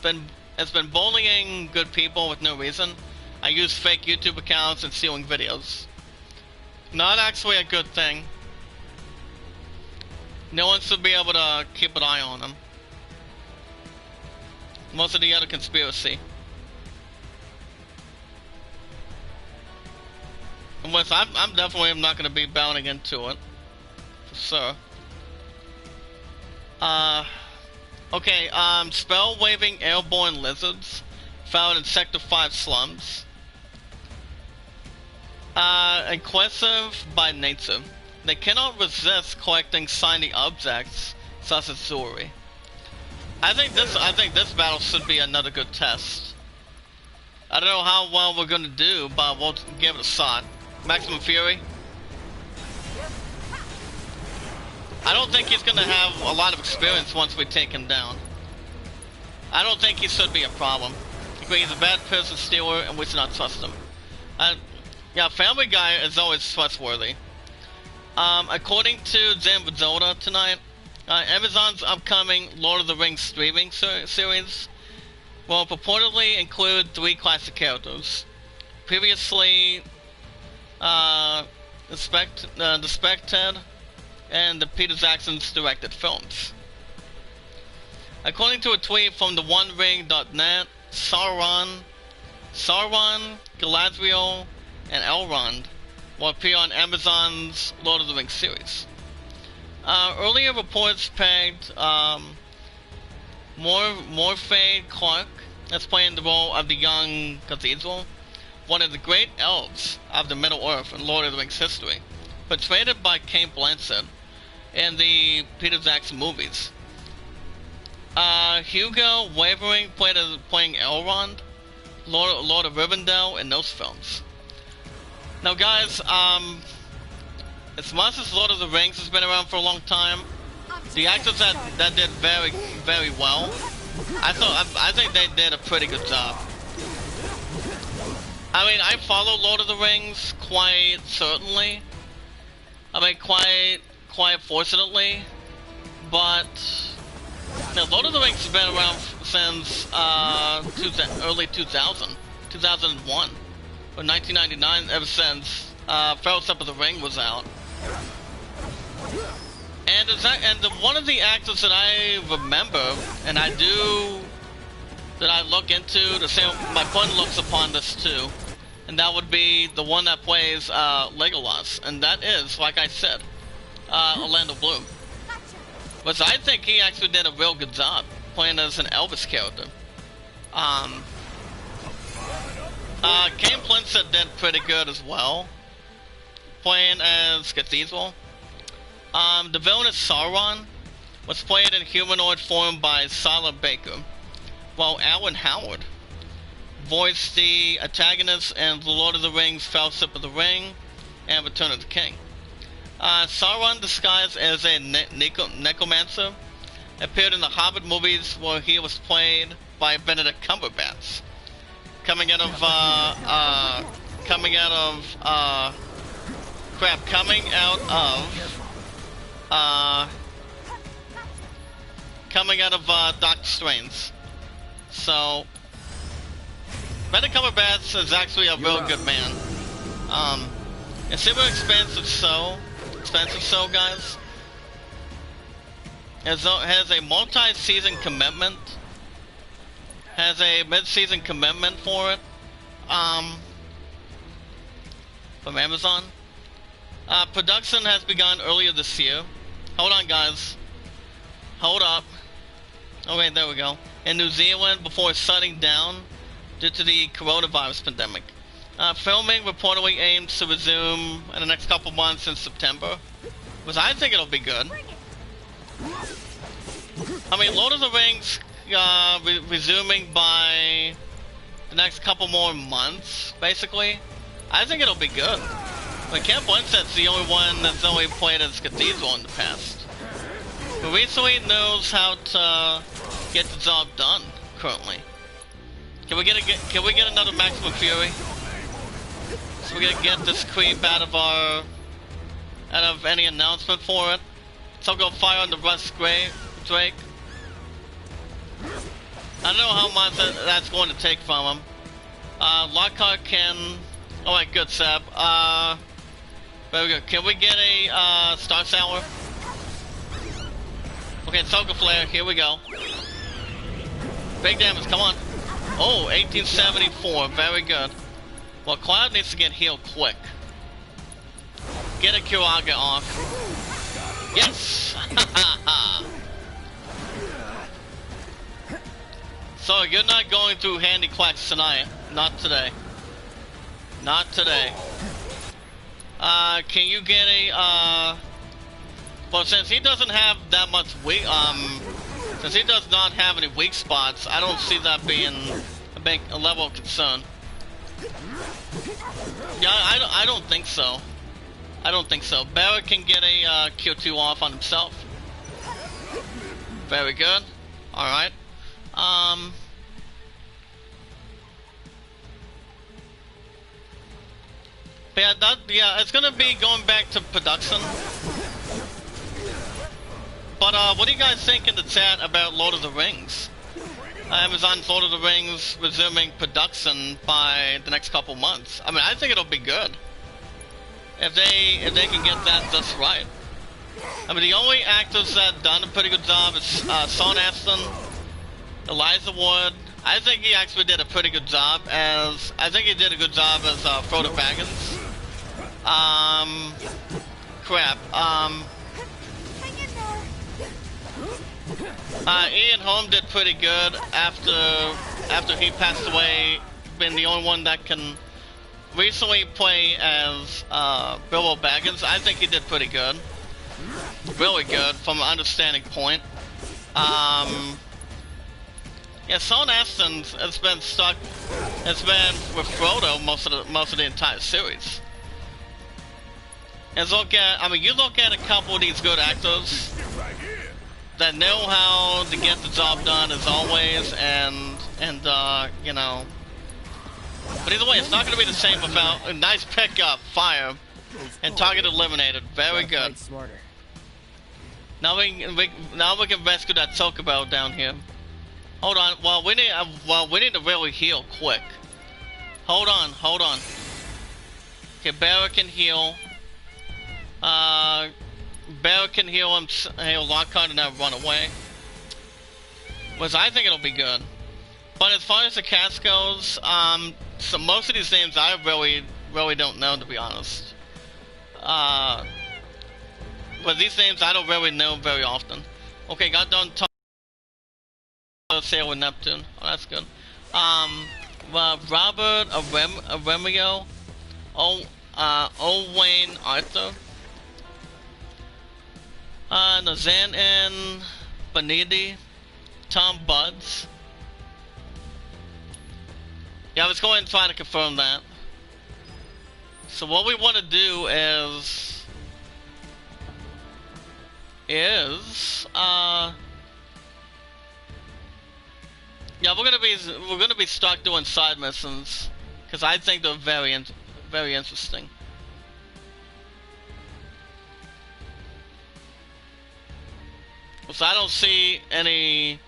has been bullying good people with no reason. I use fake YouTube accounts and stealing videos. Not actually a good thing. No one should be able to keep an eye on him. Most of the other conspiracy. Unless I'm definitely not going to be bounding into it. For sure. Okay, spell-waving airborne lizards found in Sector 5 slums. Inquisitive by nature. They cannot resist collecting shiny objects, such as jewelry. I think this battle should be another good test. I don't know how well we're gonna do, but we'll give it a shot. Maximum Fury. I don't think he's gonna have a lot of experience once we take him down. I don't think he should be a problem. He's a bad person stealer, and we should not trust him. Yeah, Family Guy is always trustworthy. According to Zen Vizolda tonight, Amazon's upcoming Lord of the Rings streaming series will purportedly include 3 classic characters. Previously, the Spected and the Peter Jackson's directed films. According to a tweet from the OneRing.net, Sauron, Galadriel, and Elrond will appear on Amazon's Lord of the Rings series. Earlier reports pegged Morfydd Clark as playing the role of the young Cathedral, one of the great elves of the Middle-earth in Lord of the Rings history, portrayed by Cate Blanchett in the Peter Jackson movies. Hugo Weaving playing Elrond, Lord of Rivendell in those films. Now guys, as much as Lord of the Rings has been around for a long time, the actors that did very, very well I think they did a pretty good job. I mean, I follow Lord of the Rings quite certainly. I mean, quite fortunately, but Lord of the Rings has been around since early 2001, or 1999, ever since Fellowship of the Ring was out. And one of the actors that I remember, and I look into, the same, my friend looks upon this too, and that would be the one that plays Legolas, and that is, like I said, Orlando Bloom. But I think he actually did a real good job playing as an Elvis character. Kane Plinsett did pretty good as well, playing as Cathedral. The villainous Sauron was played in humanoid form by Sala Baker, while Alan Howard voiced the antagonist in The Lord of the Rings, Fellowship of the Ring, and Return of the King. Sauron, disguised as a necromancer, appeared in the Hobbit movies where he was played by Benedict Cumberbatch. Coming out of Doctor Strange. So Benedict Cumberbatch is actually a real good man. It's super expensive show, guys. Has a multi-season commitment. Has a mid-season commitment for it. From Amazon. Production has begun earlier this year. Hold on, guys. Hold up. Okay, there we go. In New Zealand before shutting down due to the coronavirus pandemic. Filming reportedly aims to resume in the next couple months in September. Which I think it'll be good. I mean, Lord of the Rings resuming by the next couple more months, basically. I think it'll be good. But Kane Plinsett's the only one that's only played as Cathedral in the past. But recently knows how to get the job done, currently. Can we get another Maximum Fury? So we're gonna get this creep out of any announcement for it. So go fire on the Rust Drake. I don't know how much that's going to take from him. Lockhart can... Alright, good, Seb. Very good. Can we get a Star Sour? Okay, Soga Flare, here we go. Big damage, come on. Oh, 1874, very good. Well, Cloud needs to get healed quick. Get a Kiraga off. Yes! So, you're not going through handy quacks tonight. Not today. Not today. Can you get a, well, since he doesn't have that much weak, since he does not have any weak spots, I don't see that being a level of concern. Yeah, I don't think so. I don't think so. Barrett can get a Q2 off on himself. Very good. Alright. Yeah, it's gonna be going back to production. But what do you guys think in the chat about Lord of the Rings? Amazon's Lord of the Rings resuming production by the next couple months. I mean, I think it'll be good if they can get that just right. I mean, the only actors that done a pretty good job is Sean Astin, Elijah Wood. I think he actually did a pretty good job as Frodo Baggins. Ian Holm did pretty good after he passed away, being the only one that can recently play as Bilbo Baggins. I think he did pretty good. Really good from an understanding point. Yeah, Sean Astin has been with Frodo most of the entire series. And you look at a couple of these good actors. that know how to get the job done as always, and you know. But either way, it's not going to be the same without a nice pickup, fire, and target eliminated. Very good. Now we can rescue that Chocobo down here. Hold on. Well, we need to really heal quick. Hold on. Okay, Barra can heal. Barra can heal him. He'll Lockhart and now run away. Which I think it'll be good. But as far as the cast goes, so most of these names I really don't know, to be honest. But these names I don't really know very often. Okay, got done talking sail with Neptune. Oh, that's good. Robert Aremio, Wayne Arthur, Nazan and Benidi, Tom Buds. Yeah, let's go ahead and try to confirm that. So what we want to do is yeah, we're gonna be stuck doing side missions because I think they're very interesting. So I don't see anywhere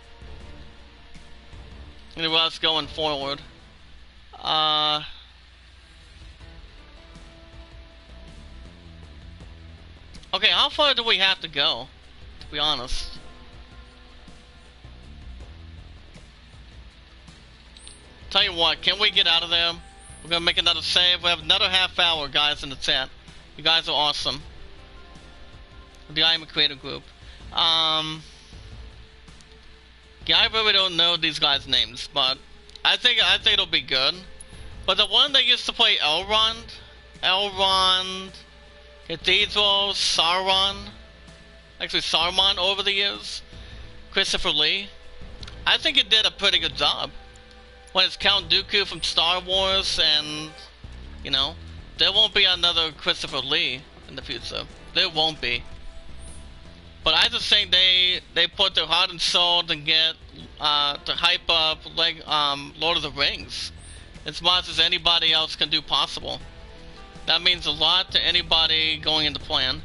else going forward. Okay, how far do we have to go, to be honest? Tell you what, can we get out of there? We're gonna make another save. We have another half hour, guys, in the chat. You guys are awesome. The Iamacreator group. Yeah, I really don't know these guys' names, but I think it'll be good. But the one that used to play Elrond, Cathedral, Saruman over the years, Christopher Lee, I think he did a pretty good job. When it's Count Dooku from Star Wars, and, you know, there won't be another Christopher Lee in the future. There won't be. But I just think they put their heart and soul to get, to hype up, like, Lord of the Rings as much as anybody else can do possible. That means a lot to anybody going into plan.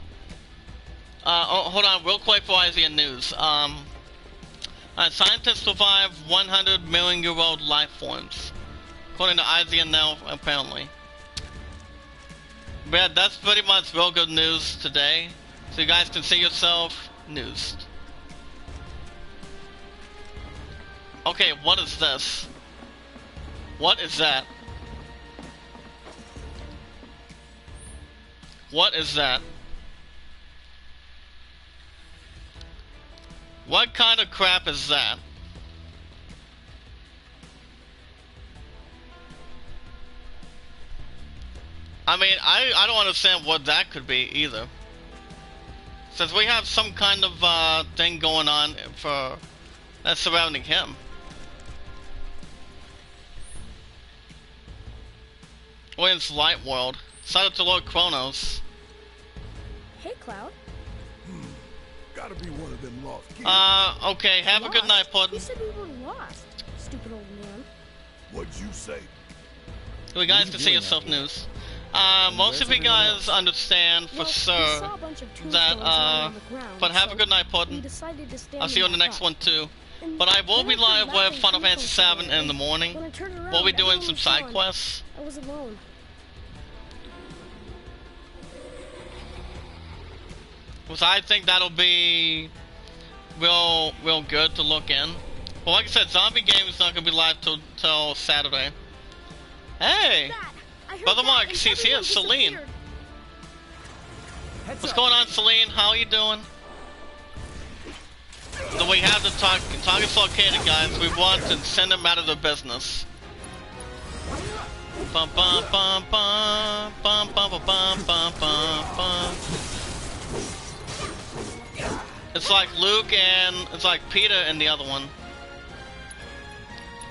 Oh, hold on, real quick for ASEAN news. Scientists survive 100 million-year-old life forms, according to ASEAN now, apparently. But yeah, that's pretty much real good news today, so you guys can see yourself newsed. Okay, what is this? What is that? What is that? What kind of crap is that? I mean, I don't understand what that could be either. Since we have some kind of thing going on for that's surrounding him. William's Light World. Shout out to Lord Kronos. Hey, Cloud. Gotta be one of them lost kids. Okay, have a good night, Puddin'. You said we were lost, stupid old man. What'd you say? So you guys can see yourself news. Most of you guys understand for sure that, but have a good night, Puddin'. I'll see you on the next one too. But I will be live with Final Fantasy VII in the morning. We'll be doing some side quests. I was alone. So I think that'll be real good to look in. But like I said, Zombie Game is not going to be live till Saturday. Hey! Brother Mark, he's here, Celine. What's going on, Celine? How are you doing? So we have the targets located, guys. We want to send them out of their business. Bum bum bum bum bum bum bum bum bum bum. It's like Luke and it's like Peter and the other one.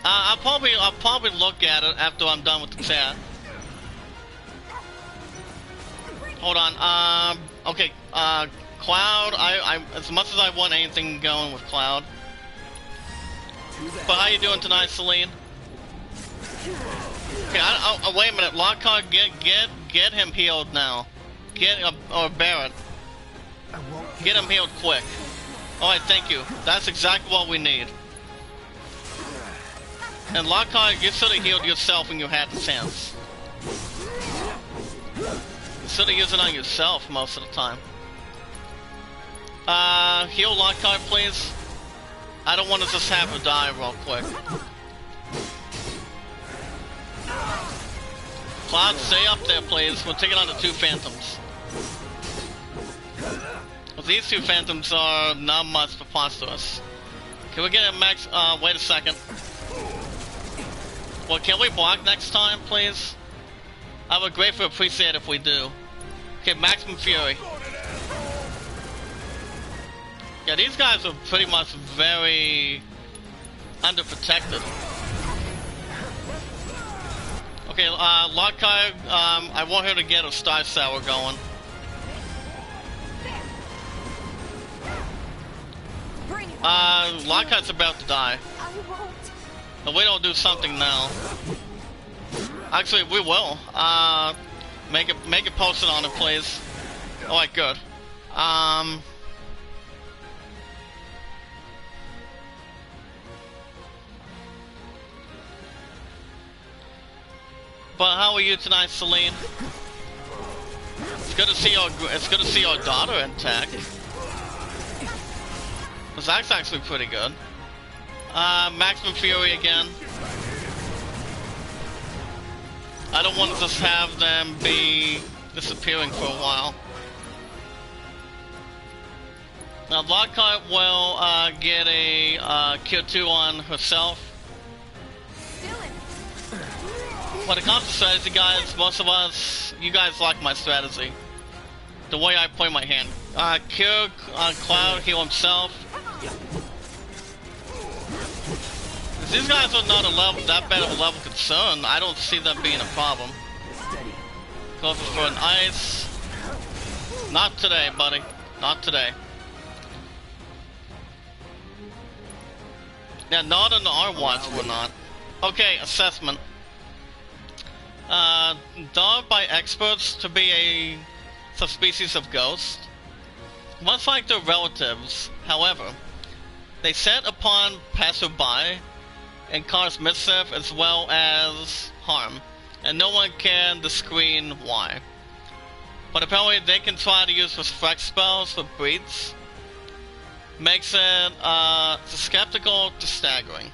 I'll probably look at it after I'm done with the chat. Hold on. Okay. Cloud, I as much as I want anything going with Cloud. But how you doing tonight, Celine? Okay, wait a minute. Lockhart, get him healed now. Or Barrett. Get him healed quick. Alright, thank you. That's exactly what we need. And Lockhart, you should have healed yourself when you had the chance. You should have used it on yourself most of the time. Heal Lockhart, please. I don't want to just have her die real quick. Cloud, stay up there, please. We're taking on the 2 Phantoms. Well, these 2 Phantoms are not much preposterous. Can we get a max? Wait a second. Well, can we block next time, please? I would greatly appreciate it if we do. Okay, Maximum Fury. Yeah, these guys are pretty much very underprotected. Okay, Lockhart, I want her to get a Star Sour going. Lockhart's about to die. But we don't do something now. Actually, we will. Make it posted on it, please. Alright, good. But how are you tonight, Celine? It's good to see your daughter intact. That's actually pretty good. Maximum Fury again. I don't want to just have them be disappearing for a while. Now Lockhart will get a Cure 2 on herself. When it comes to strategy, guys, most of us, you guys like my strategy. The way I play my hand. Cure Cloud, heal himself. If these guys are not that bad of a level concern, I don't see that being a problem. Go for an ice. Not today, buddy. Not today. Yeah, not in the R-Watch, we're not. Okay, assessment. Thought by experts to be a subspecies of ghost, much like their relatives. However, they set upon passerby and cause mischief as well as harm, and no one can discern why. But apparently they can try to use reflect spells for breeds. Makes it skeptical to staggering.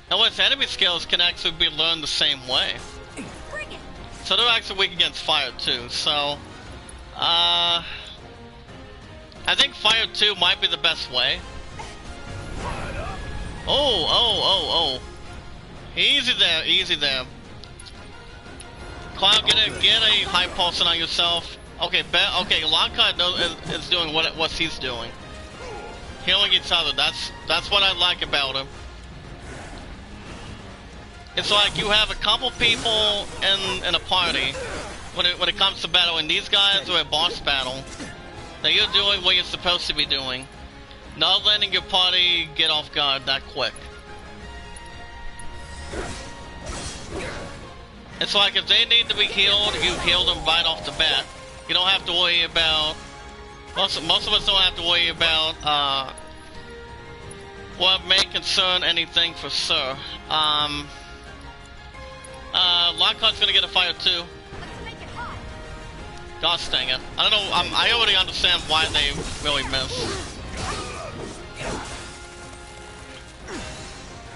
However, enemy skills can actually be learned the same way. So they're actually weak against fire too, so I think fire 2 might be the best way. Oh. Easy there, easy there. Cloud, get a high pulse on yourself. Okay, Lockhart is doing what he's doing. Healing each other, that's what I like about him. It's like you have a couple people in a party when it comes to battle, and these guys are a boss battle, that you're doing what you're supposed to be doing. Not letting your party get off guard that quick. It's like if they need to be healed, you heal them right off the bat. You don't have to worry about... Most of us don't have to worry about what may concern anything for sure. Lockhart's gonna get a fire too. Gosh dang it. I don't know, I already understand why they really miss.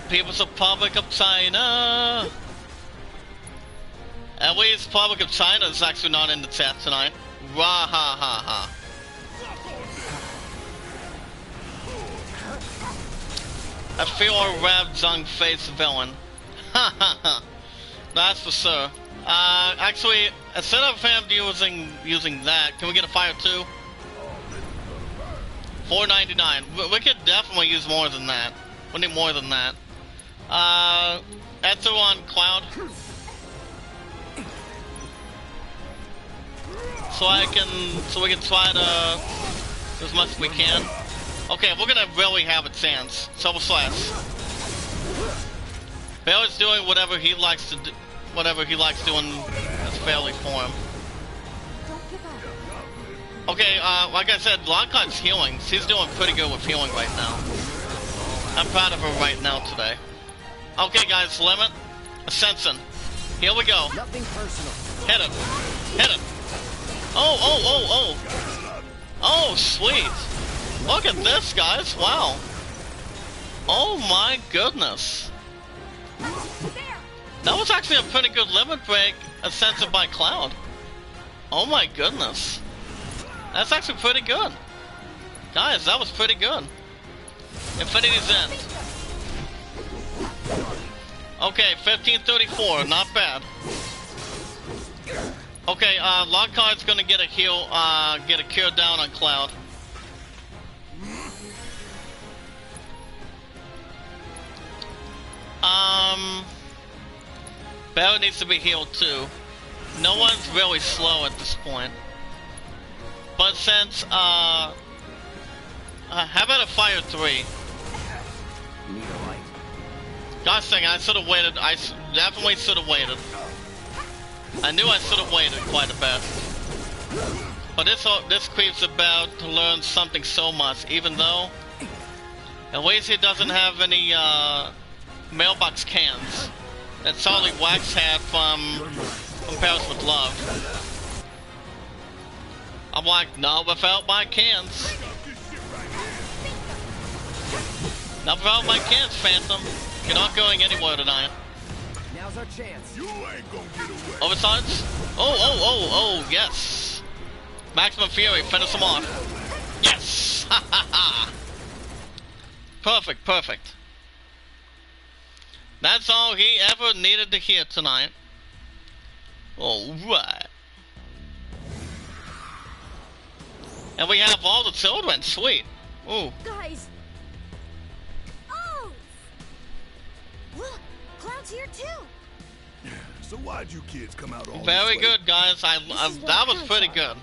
People's Republic of China! At least Republic of China is actually not in the chat tonight. Rah ha ha ha. I feel a Rav Zung face villain. Ha ha ha. That's for sure. Actually, instead of him using that, can we get a fire too? $4.99. We could definitely use more than that. We need more than that. Ether on Cloud. so we can try to do as much as we can. Okay, we're gonna really have a chance. Silver Slash. Barry's doing whatever he likes to do, whatever he likes doing that's fairly for him. Okay, like I said, Lockhart's healing. She's doing pretty good with healing right now. I'm proud of her right now today. Okay, guys, limit. Ascension. Here we go. Nothing personal. Hit it. Hit it. Oh. Oh, sweet. Look at this, guys. Wow. Oh my goodness. That was actually a pretty good limit break, Ascension by Cloud. Oh my goodness. That's actually pretty good. Guys, that was pretty good. Infinity's End. Okay, 1534, not bad. Okay, Lockhart's gonna get a heal, get a cure down on Cloud. Barrett needs to be healed too. No one's really slow at this point. But since, how about a Fire 3? Need a light. Gosh dang, I should have waited. I definitely should have waited. I knew I should have waited quite a bit. But this creep's about to learn something so much, even though at least he doesn't have any mailbox cans that Solid Wax had from Paris with Love. I'm like, not without my cans. Not without my cans, Phantom. You're not going anywhere tonight. Now's our chance. You ain't gonna get away. Oversides? Oh, yes. Maximum Fury, finish him off. Yes! Ha ha ha! Perfect. That's all he ever needed to hear tonight. Alright. And we have all the children, sweet. Ooh. Guys! Oh! Look! Cloud's here too! So why'd you kids come out all Very this way? good, guys. That was pretty good.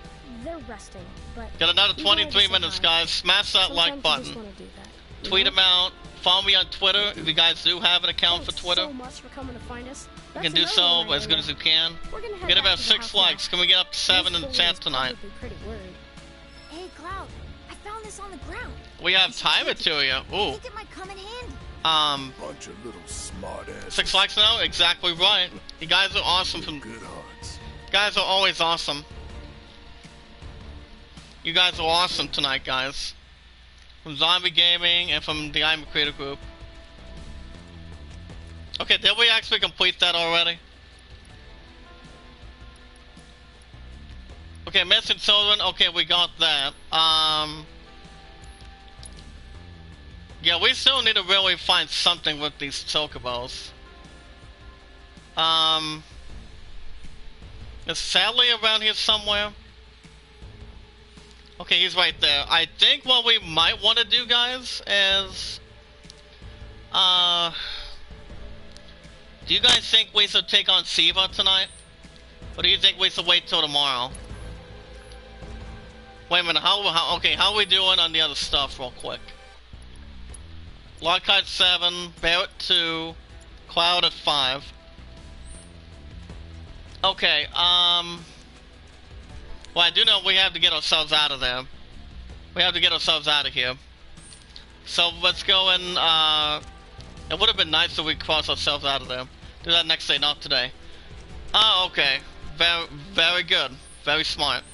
They're resting, but... Got another we wanted to 23 say minutes, hi. guys. Smash that like Sometimes you button. just wanna do that, you Tweet know? them out. Follow me on Twitter if you guys do have an account for Thanks Twitter. so much for coming to find us. You That's can do another so one right as good there. as you can. We're gonna head Get back about to the 6 house likes. now. Can we get up to 7 in the This chat fool is tonight? probably pretty worried. Hey, Cloud, I found this on the ground. We have time material. I Ooh. think it might come in handy. Bunch of little smart asses. 6 likes now? Exactly right. You guys are awesome. Good hearts. You guys are always awesome. You guys are awesome tonight, guys. From Zombie Gaming and from the Iamacreator group. Okay, did we actually complete that already? Okay, missing children. Okay, we got that. Yeah, we still need to really find something with these chocobos. Is Sally around here somewhere? Okay, he's right there. I think what we might want to do, guys, is... do you guys think we should take on Siva tonight? Or do you think we should wait till tomorrow? Wait a minute, how are we doing on the other stuff real quick? Lockhart 7, Barrett 2, Cloud at 5. Okay, well, I do know we have to get ourselves out of there. We have to get ourselves out of here. So let's go and, it would have been nice if we cross ourselves out of there. Do that next day, not today. Oh, okay. Very good. Very smart.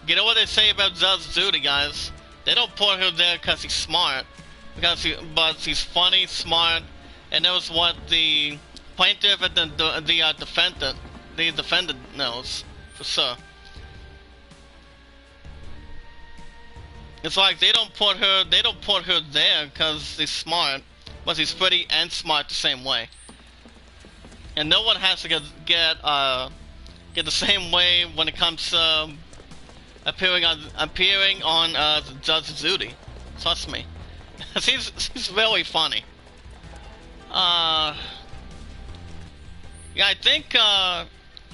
You know what they say about Zuz Duty, guys? They don't put her there because he's smart. But he's funny, smart, and knows what the plaintiff and the defendant knows, for sure. It's like they don't put her there because she's smart, but she's pretty and smart the same way. And no one has to get the same way when it comes to appearing on the Judge's Duty. Trust me. she's really funny. Yeah,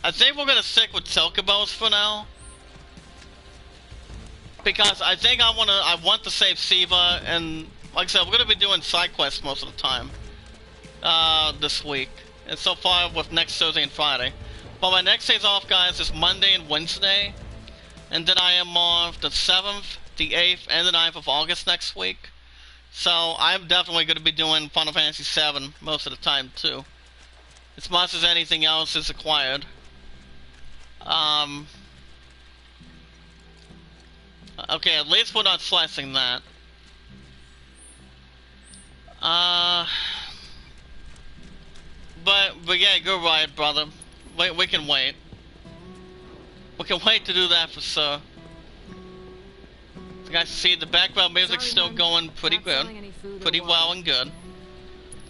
I I think we're gonna stick with Chocobos for now. Because I think I want to save Siva, and like I said, we're gonna be doing side quests most of the time. This week. And so far with next Thursday and Friday. But my next days off, guys, is Monday and Wednesday. And then I am off the 7th, the 8th, and the 9th of August next week. So I'm definitely going to be doing Final Fantasy VII most of the time, too. As much as anything else is acquired. Okay, at least we're not slicing that. But yeah, you're right, brother. We can wait. We can wait to do that for sure. You guys see the background music's still going pretty good. Pretty well and good.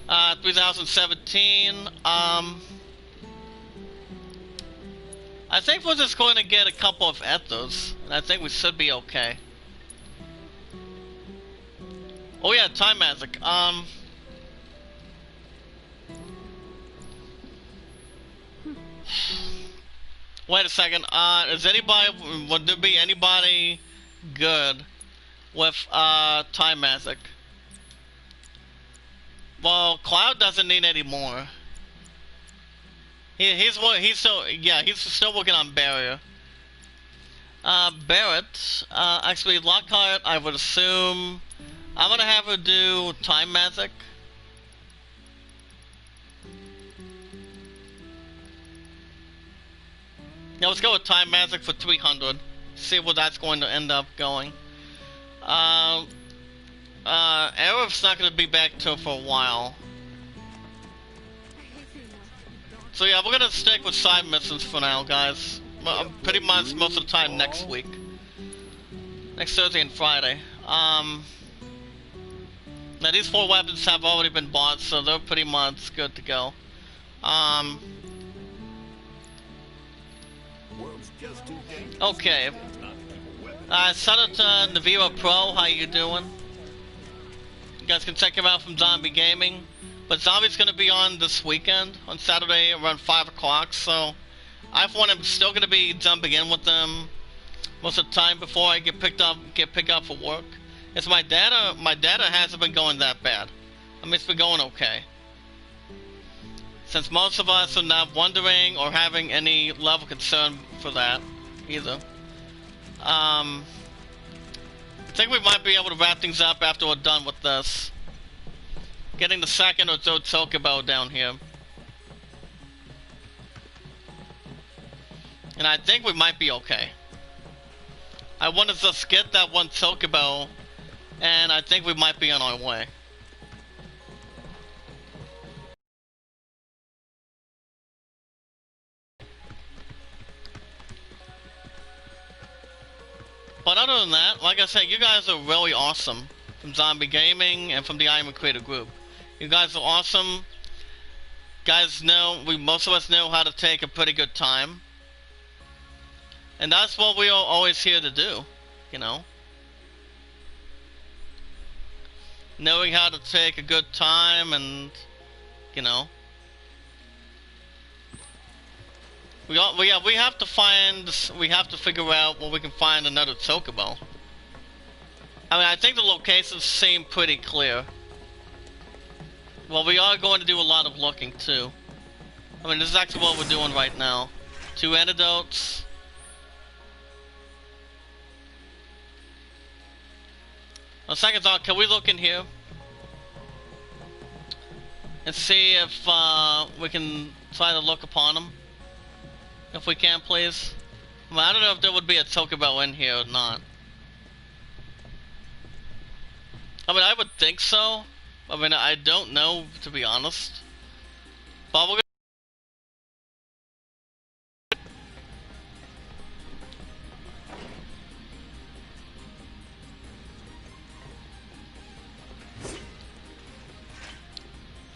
2017, I think we're just going to get a couple of ethos, and I think we should be okay. Oh yeah, Time Magic, wait a second, would there be anybody good with, Time Magic? Well, Cloud doesn't need any more. He's still working on Barrier. Barrett, actually Lockhart, I would assume, I'm gonna have her do Time Magic. Now let's go with Time Magic for 300. See where that's going to end up going. Arif's not going to be back till for a while. So yeah, we're going to stick with side missions for now, guys. Pretty much most of the time next week. Next Thursday and Friday. Now these 4 weapons have already been bought, so they're pretty much good to go. Okay. Shout out to Navira Pro, how you doing? You guys can check him out from Zombie Gaming. But Zombie's gonna be on this weekend, on Saturday around 5 o'clock, so I for one am still gonna be jumping in with them most of the time before I get picked up for work. It's my data hasn't been going that bad. I mean, it's been going okay. Since most of us are not wondering or having any level of concern for that either. I think we might be able to wrap things up after we're done with this. Getting the second or third Chocobo down here. And I think we might be okay. I want to just get that one Chocobo, and I think we might be on our way. But other than that, like I said, you guys are really awesome. From Zombie Gaming and from the Iamacreator group. You guys are awesome. Guys know, most of us know how to take a pretty good time. And that's what we are always here to do, you know. Knowing how to take a good time and, you know. We have to figure out where we can find another Chocobo. I mean, I think the locations seem pretty clear. Well, we are going to do a lot of looking, too. I mean, this is actually what we're doing right now. 2 antidotes. On second thought, can we look in here? And see if we can try to look upon them? If we can, please. I mean, I don't know if there would be a Chocobo in here or not. I mean, I would think so. I mean, I don't know, to be honest. But we're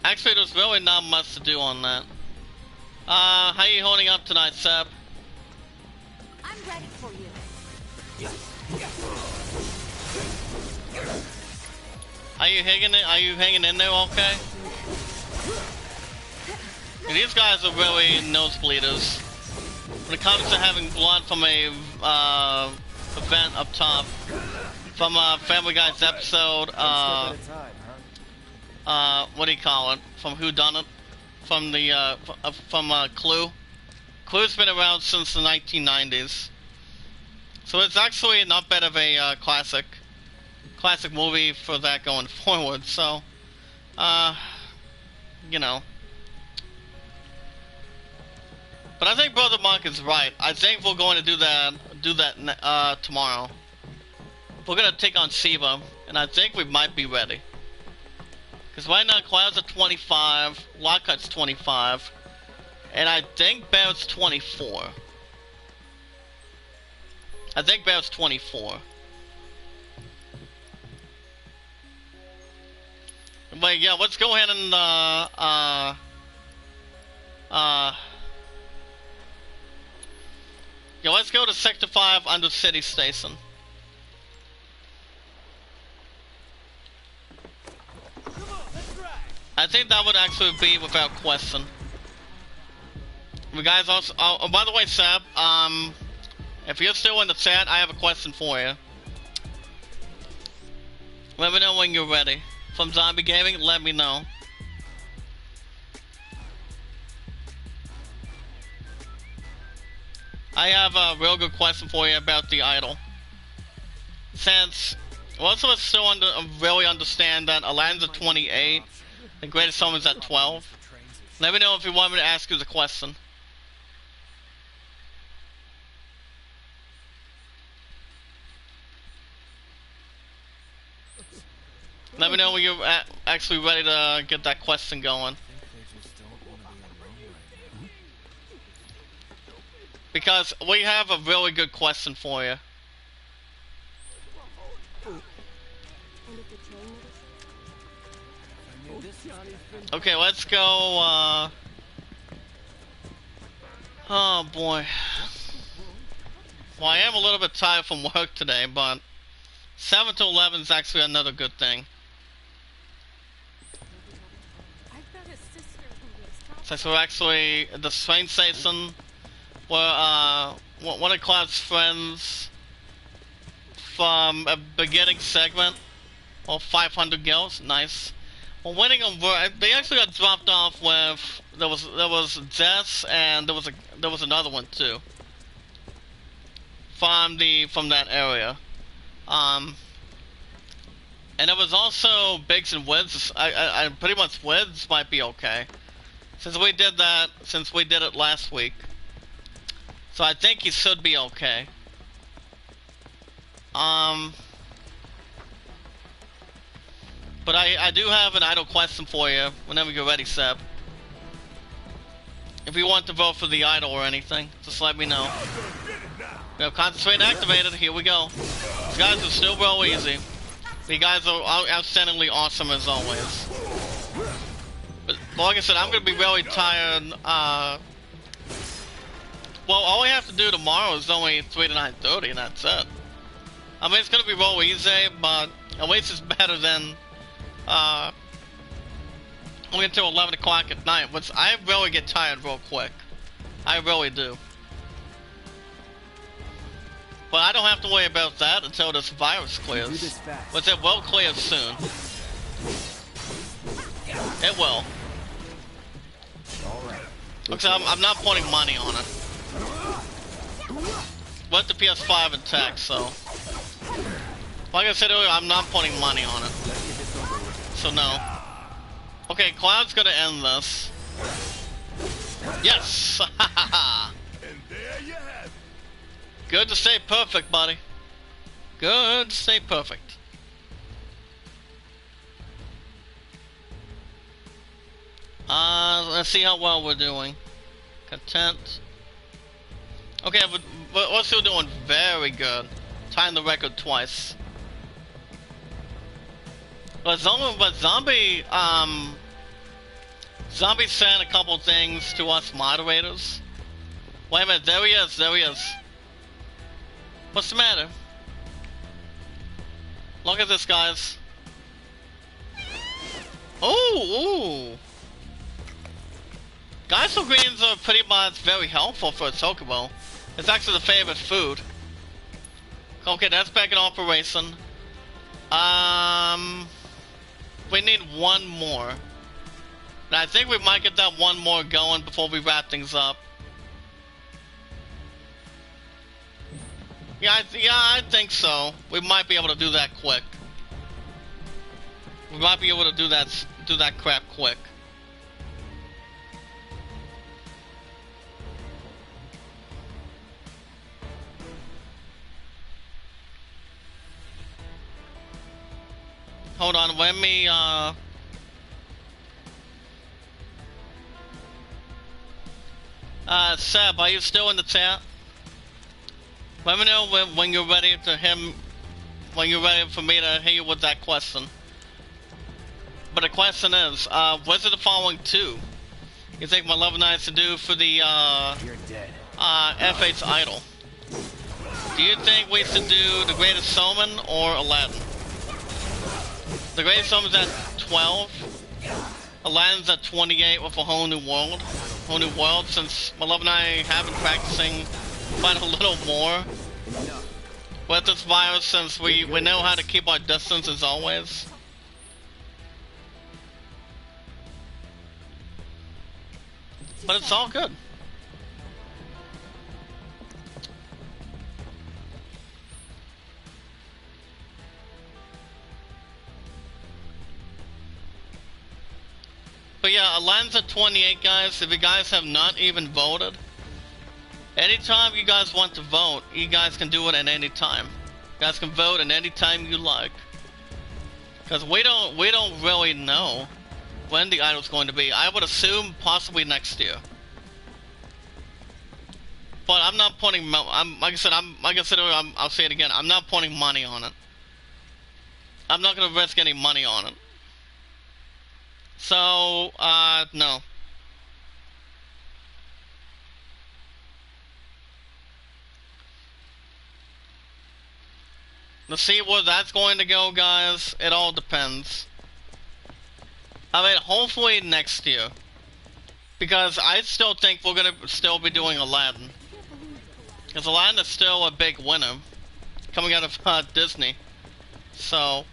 actually, there's really not much to do on that. How you holding up tonight, Seb? I'm ready for you. Are you hanging in there okay? These guys are really nosebleeders. when it comes to having blood from a event up top, from Family Guy's episode, what do you call it? From Who Done It? From the from Clue. Clue's been around since the 1990s, so it's actually not bad of a classic movie for that going forward. So, you know. But I think Brother Monk is right. I think we're going to do that tomorrow. We're gonna take on Siva, and I think we might be ready. Because right now, Cloud's at 25, Lockhart's 25, and I think Barrett's 24. I think Barrett's 24. But yeah, let's go ahead and yeah, let's go to Sector 5 under City Station. I think that would actually be without question. You guys also, oh, by the way, Seb, if you're still in the chat, I have a question for you. Let me know when you're ready. From Zombie Gaming, let me know. I have a real good question for you about the idol. Since most of us still really understand that Aladdin's at 28, the Greatest Showman's at 12. Let me know if you want me to ask you the question. Let me know when you're actually ready to get that question going. Because we have a really good question for you. Okay, let's go, oh boy. Well, I am a little bit tired from work today, but 7 to 11 is actually another good thing. So we're actually at the train station where one of Cloud's friends from a beginning segment, well, 500 gills, nice. Well, winning they actually got dropped off with there was Jess, and there was another one too from that area, and it was also Biggs and Wids. I pretty much Wids might be okay. Since we did it last week. So I think he should be okay. But I do have an idle question for you whenever you're ready, Seb. If you want to vote for the idol or anything, just let me know. We have Concentrate activated, here we go. These guys are still real easy. You guys are outstandingly awesome as always. But like I said, I'm gonna be really tired. Well, all we have to do tomorrow is only 3 to 9:30, and that's it. I mean, it's gonna be real easy, but at least it's better than only until 11 o'clock at night. Which I really get tired real quick. I really do. But I don't have to worry about that until this virus clears. Which it will clear soon. It will. Because I'm not putting money on it. With the PS5 intact, so. Like I said earlier, I'm not putting money on it. So no. Okay, Cloud's gonna end this. Yes! And there you have it. Good to stay perfect, buddy. Good to stay perfect. Let's see how well we're doing. Content. Okay, but we're still doing very good. Tying the record twice. But Zombie sent a couple things to us moderators. Wait a minute, there he is. What's the matter? Look at this, guys. Ooh! Geisel greens are pretty much very helpful for a chocobo. It's actually the favorite food. Okay, that's back in operation. We need one more. And I think we might get that one more going before we wrap things up. Yeah, I think so. We might be able to do that quick. We might be able to do that crap quick. Hold on, let me, Seb, are you still in the chat? Let me know when you're ready for me to hit you with that question. But the question is, what are the following two you think my love nice to do for the, You're dead. F8's idol? Do you think we should do The Greatest Showman or Aladdin? The Greatest Showman's at 12. Aladdin's at 28 with a whole new world. Since my love and I have been practicing quite a little more with this virus, since we know how to keep our distance as always. But it's all good. But yeah, Aladdin's at 28, guys. If you guys have not even voted, anytime you guys want to vote, you guys can do it at any time. You guys can vote at any time you like. Because we don't really know when the idol's going to be. I would assume possibly next year. But I'm not putting, like I said, I'll say it again, I'm not putting money on it. I'm not going to risk any money on it. So, no. Let's see where that's going to go, guys. It all depends. I mean, hopefully next year. Because I still think we're gonna still be doing Aladdin. Because Aladdin is still a big winner. Coming out of Disney. So,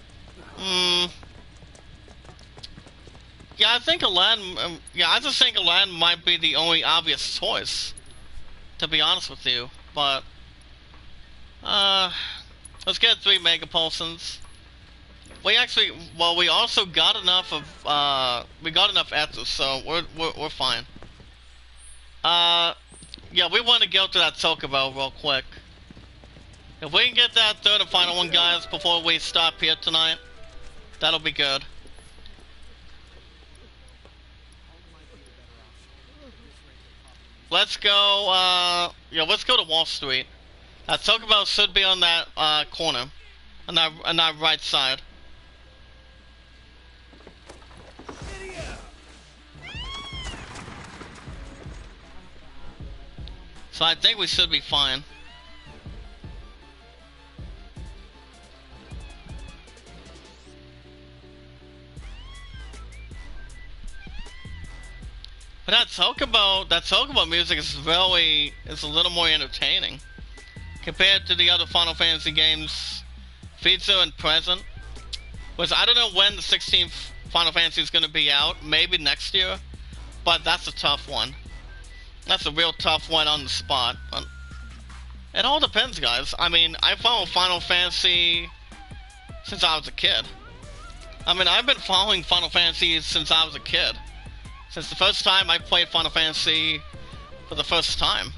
yeah, I think Aladdin, I just think Aladdin might be the only obvious choice, to be honest with you, but, let's get 3 megapulsins. We actually, well, we also got enough of, we got enough Ethers, so we're fine. Yeah, we want to go to that Chocobo real quick. If we can get that third and final one, guys, before we stop here tonight, that'll be good. Let's go, yeah, let's go to Wall Street. That Chocobo should be on that, corner. On that right side. So I think we should be fine. But that Chocobo music is a little more entertaining compared to the other Final Fantasy games, future and present. Which I don't know when the 16th Final Fantasy is going to be out, maybe next year, but that's a tough one. That's a real tough one on the spot. It all depends, guys. I mean, I follow Final Fantasy since I was a kid. I mean, I've been following Final Fantasy since I was a kid. Since the first time I played Final Fantasy for the first time.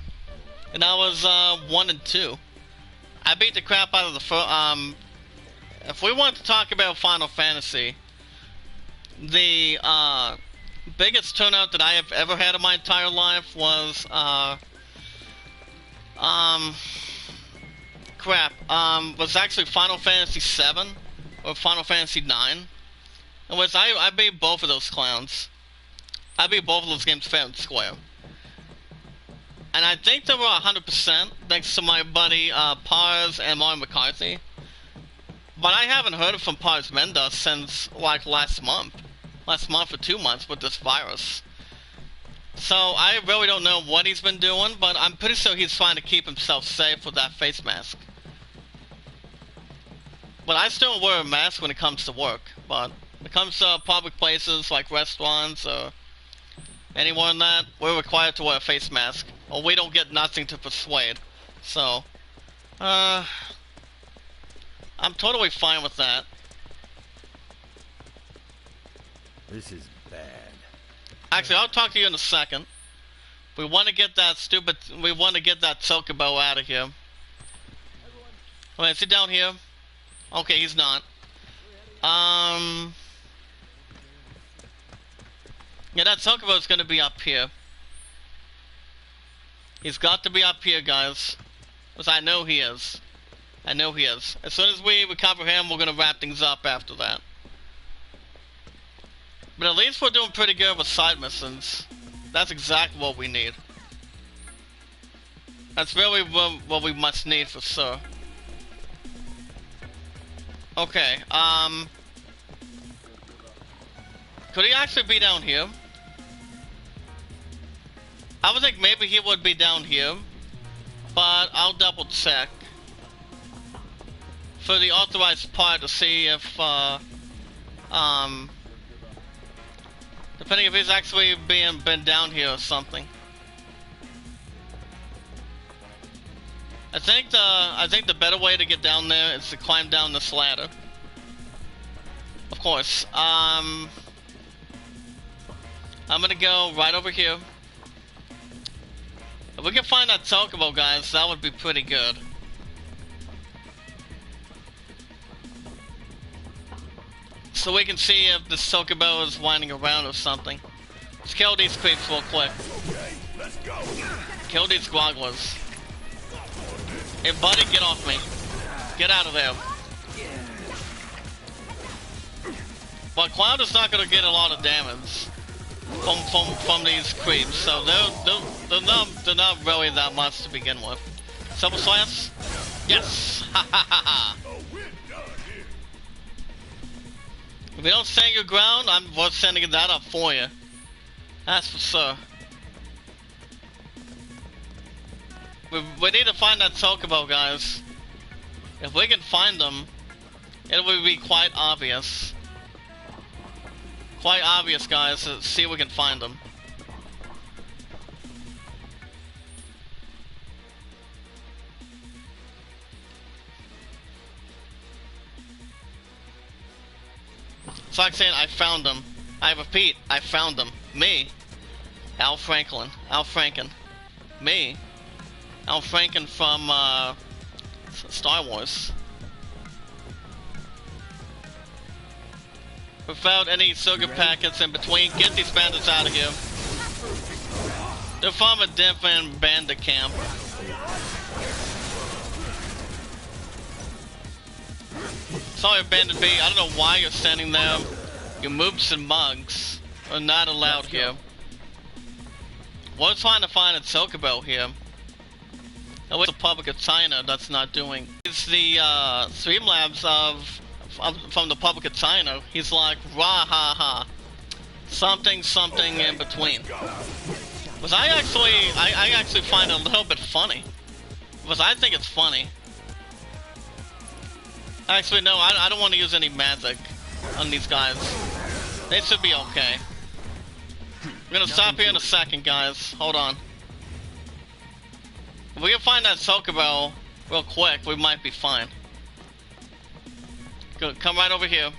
And that was 1 and 2. I beat the crap out of the first, if we want to talk about Final Fantasy, the biggest turnout that I have ever had in my entire life was was actually Final Fantasy 7 or Final Fantasy 9. In which I beat both of those clowns. I beat both of those games fair and square. And I think they were 100% thanks to my buddy Pars and Mario McCarthy. But I haven't heard from Pars Mendes since like last month or 2 months with this virus. So I really don't know what he's been doing, but I'm pretty sure he's trying to keep himself safe with that face mask. But I still wear a mask when it comes to work, but when it comes to public places like restaurants or anyone that, we're required to wear a face mask, or we don't get nothing to persuade. So, I'm totally fine with that. This is bad. Actually, I'll talk to you in a second. We want to get that Chocobo out of here. Wait, is he down here? Okay, he's not. Yeah, that Chocobo's gonna be up here. He's got to be up here, guys. Because I know he is. I know he is. As soon as we recover him, we're gonna wrap things up after that. But at least we're doing pretty good with side missions. That's exactly what we need. That's really what we must need for sure. Okay, could he actually be down here? I would think maybe he would be down here, but I'll double check for the authorized part to see if, depending if he's actually been down here or something. I think the better way to get down there is to climb down this ladder. Of course. I'm gonna go right over here. If we can find that Chocobo, guys, that would be pretty good. So we can see if the Chocobo is winding around or something. Let's kill these creeps real quick. Okay, let's go. Kill these Squogglers. Hey buddy, get off me. Get out of there. But Cloud is not gonna get a lot of damage from these creeps, so they're not really that much to begin with. Silver Slash? Yes! Ha ha ha ha! If you don't stand your ground, we're sending that up for you. That's for sure. We need to find that Chocobo, guys. If we can find them, it will be quite obvious. Quite obvious, guys, to see if we can find them. It's like saying, I found them. I repeat, I found them. Me, Al Franken. Me, Al Franken from Star Wars. Without any sugar packets in between, get these bandits out of here. They're from a different bandit camp. Sorry, Bandit B, I don't know why you're standing there. Your moves and mugs are not allowed here. We're trying to find a Chocobo here. It's the Republic of China that's not doing. It's the Streamlabs from the Republic of China. He's like, rah ha ha. Something in between. Because I actually find it a little bit funny. Because I think it's funny. Actually, no, I don't want to use any magic on these guys. They should be okay. I'm gonna stop here in a second, guys. Hold on. If we can find that Chocobo real quick, we might be fine. Good, come right over here.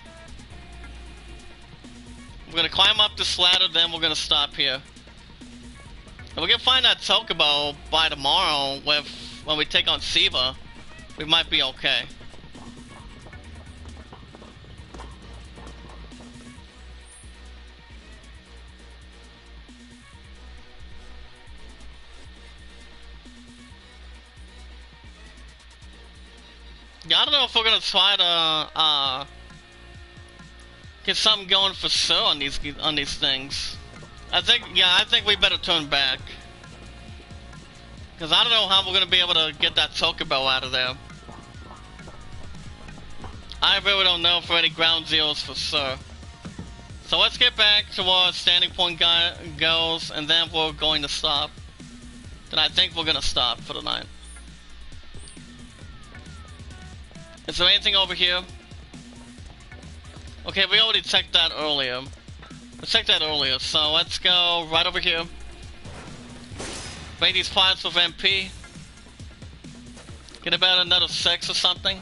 We're gonna climb up this ladder, then we're gonna stop here. If we can find that Chocobo by tomorrow, when we take on Siva, we might be okay. Yeah, I don't know if we're gonna try to get something going for sure on these things. I think we better turn back, because I don't know how we're gonna be able to get that Chocobo out of there. I really don't know for any ground zeros for sure. So let's get back to where standing point goes, and then we're going to stop. Then I think we're gonna stop for the night. Is there anything over here? Okay, we already checked that earlier. We checked that earlier, so let's go right over here. Make these parts with MP. Get about another 6 or something.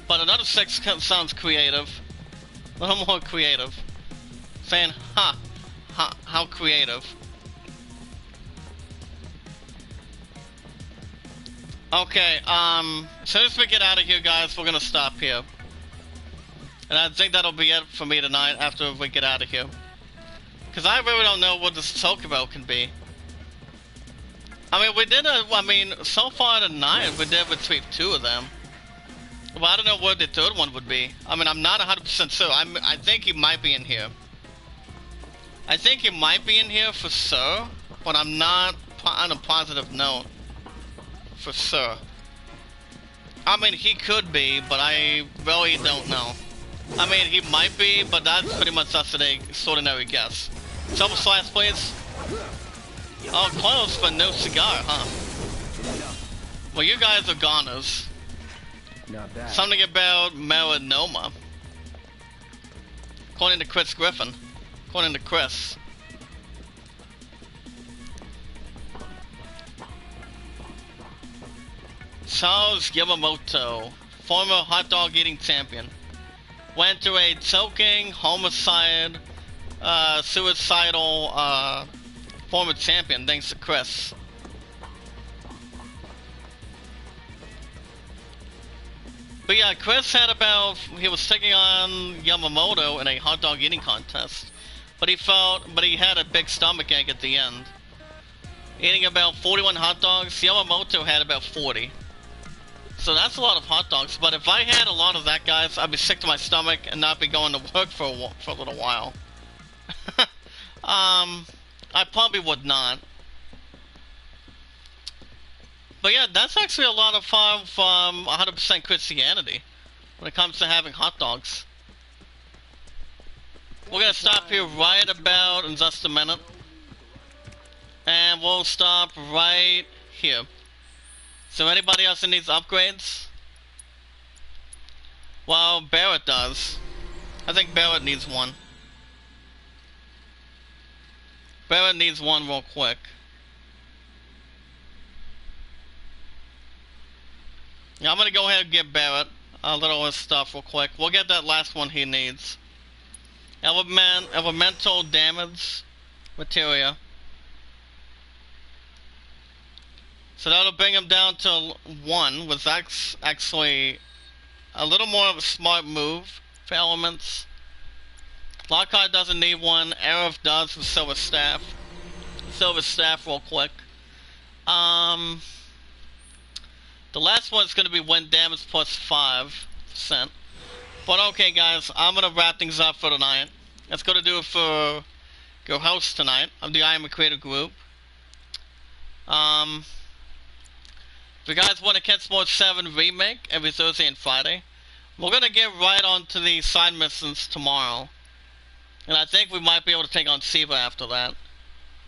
But another 6 sounds creative. A little more creative. Saying, how creative. Okay, as soon as we get out of here, guys, we're gonna stop here. And I think that'll be it for me tonight after we get out of here. Because I really don't know what this Chocobo can be. I mean, so far tonight, we did retrieve 2 of them. Well, I don't know what the 3rd one would be. I mean, I'm not 100% sure. I think he might be in here. I think he might be in here for sure, but I'm not on a positive note. For sure. I mean, he could be, but I really don't know. I mean, he might be, but that's pretty much just an extraordinary guess. Double slice, please. Oh, close, but no cigar, huh? Well, you guys are goners. Not bad. Something about melanoma. According to Chris Griffin. According to Chris. Charles Yamamoto, former hot dog eating champion, went through a choking, homicide, suicidal, former champion, thanks to Chris. But yeah, Chris he was taking on Yamamoto in a hot dog eating contest. But he had a big stomach ache at the end. Eating about 41 hot dogs, Yamamoto had about 40. So that's a lot of hot dogs, but if I had a lot of that, guys, I'd be sick to my stomach and not be going to work for a little while. I probably would not. But yeah, that's actually a lot of fun from 100% Christianity when it comes to having hot dogs. We're gonna stop here right about in just a minute. And we'll stop right here. So anybody else that needs upgrades? Well, Barrett does. I think Barrett needs one. Barrett needs one real quick. Yeah, I'm gonna go ahead and give Barrett a little of his stuff real quick. We'll get that last one he needs. Elemental damage materia. So that'll bring him down to 1, which that's actually a little more of a smart move for elements. Lockhart doesn't need one. Aerith does with Silver Staff. Silver Staff real quick. The last one's going to be wind damage plus 5%. But okay, guys, I'm going to wrap things up for tonight. That's going to do it for your host tonight of the Iamacreator group. If you guys want to catch more 7 Remake every Thursday and Friday, we're going to get right on to the side missions tomorrow. And I think we might be able to take on Siva after that.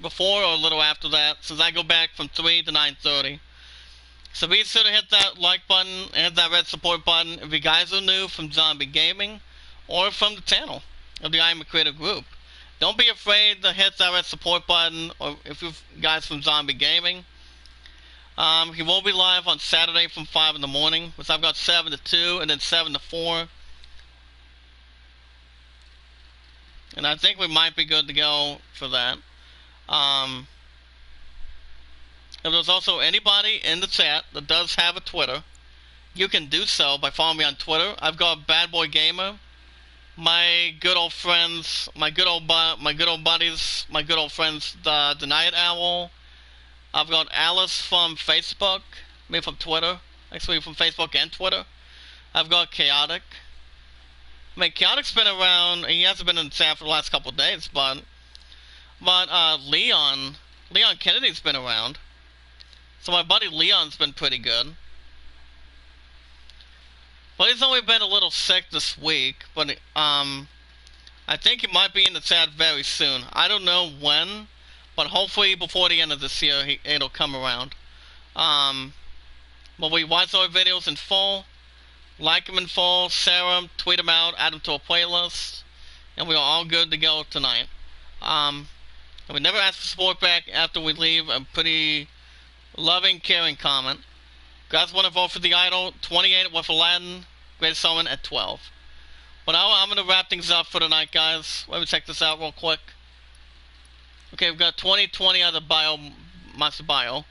Before or a little after that, since I go back from 3 to 9:30. So be sure to hit that like button and hit that red support button if you guys are new from Zombie Gaming or from the channel of the Iamacreator group. Don't be afraid to hit that red support button, or if you guys from Zombie Gaming. He will be live on Saturday from 5 in the morning, which I've got 7 to 2 and then 7 to 4. And I think we might be good to go for that. If there's also anybody in the chat that does have a Twitter, you can do so by following me on Twitter. I've got Bad Boy Gamer, my good old friends, my good old buddies, my good old friends, the Night Owl. I've got Alice from Facebook, me from Twitter, actually from Facebook and Twitter. I've got Chaotic. I mean, Chaotic's been around. He hasn't been in the chat for the last couple of days, but Leon Kennedy's been around. So my buddy Leon's been pretty good. But he's only been a little sick this week. But I think it might be in the chat very soon. I don't know when, but hopefully before the end of this year, it'll come around. But we watch our videos in full, like them in full, share them, tweet them out, add them to a playlist, and we are all good to go tonight. And we never ask for support back after we leave a pretty loving, caring comment. Guys want to vote for the idol, 28 with Aladdin, Greatest Summon at 12. But I'm going to wrap things up for tonight, guys. Let me check this out real quick. Okay, we've got 20 out of the Master Bio.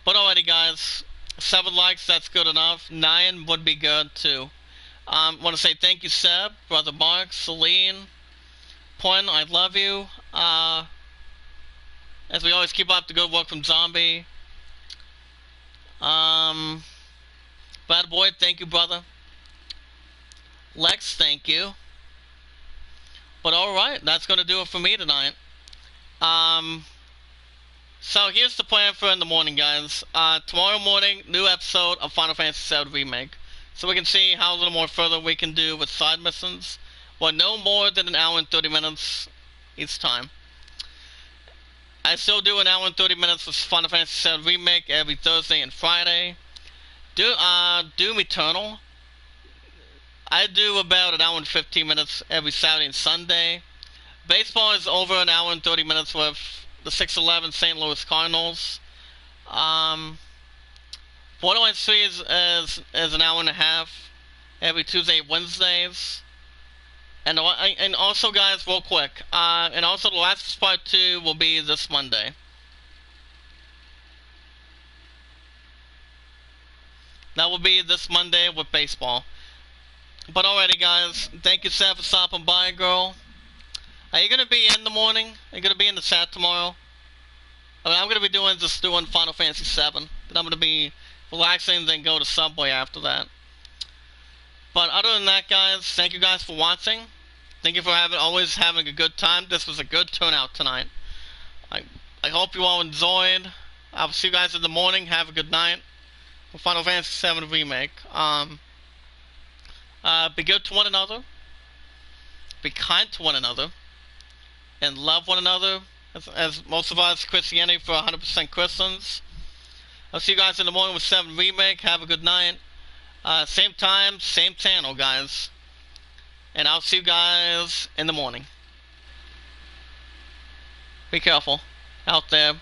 But alrighty, guys. 7 likes, that's good enough. 9 would be good, too. Want to say thank you, Seb, Brother Mark, Celine, Point, I love you. As we always keep up the good work from Zombie. Bad Boy, thank you, brother. Lex, thank you. But alright, that's going to do it for me tonight. So here's the plan for in the morning, guys. Tomorrow morning, new episode of Final Fantasy VII Remake. So we can see how a little more further we can do with side missions. Well, no more than an hour and 30 minutes each time. I still do an hour and 30 minutes with Final Fantasy VII Remake every Thursday and Friday. Doom Eternal, I do about an hour and 15 minutes every Saturday and Sunday. Baseball is over an hour and 30 minutes with the 6'11 St. Louis Cardinals. Borderlands 3 is an hour and a half every Tuesday and Wednesdays. And also, guys, real quick, and also the last part 2 will be this Monday. That will be this Monday with baseball. But alrighty, guys, thank you, Seth, for stopping by, girl. Are you gonna be in the morning? Are you gonna be in the chat tomorrow? I mean, I'm gonna be doing Final Fantasy VII. Then I'm gonna be relaxing, then go to Subway after that. But other than that, guys, thank you guys for watching. Thank you for always having a good time. This was a good turnout tonight. I hope you all enjoyed. I'll see you guys in the morning. Have a good night. For Final Fantasy VII Remake. Be good to one another. Be kind to one another. And love one another. As most of us, Christianity for 100% Christians. I'll see you guys in the morning with 7 Remake. Have a good night. Same time, same channel, guys. And I'll see you guys in the morning. Be careful out there.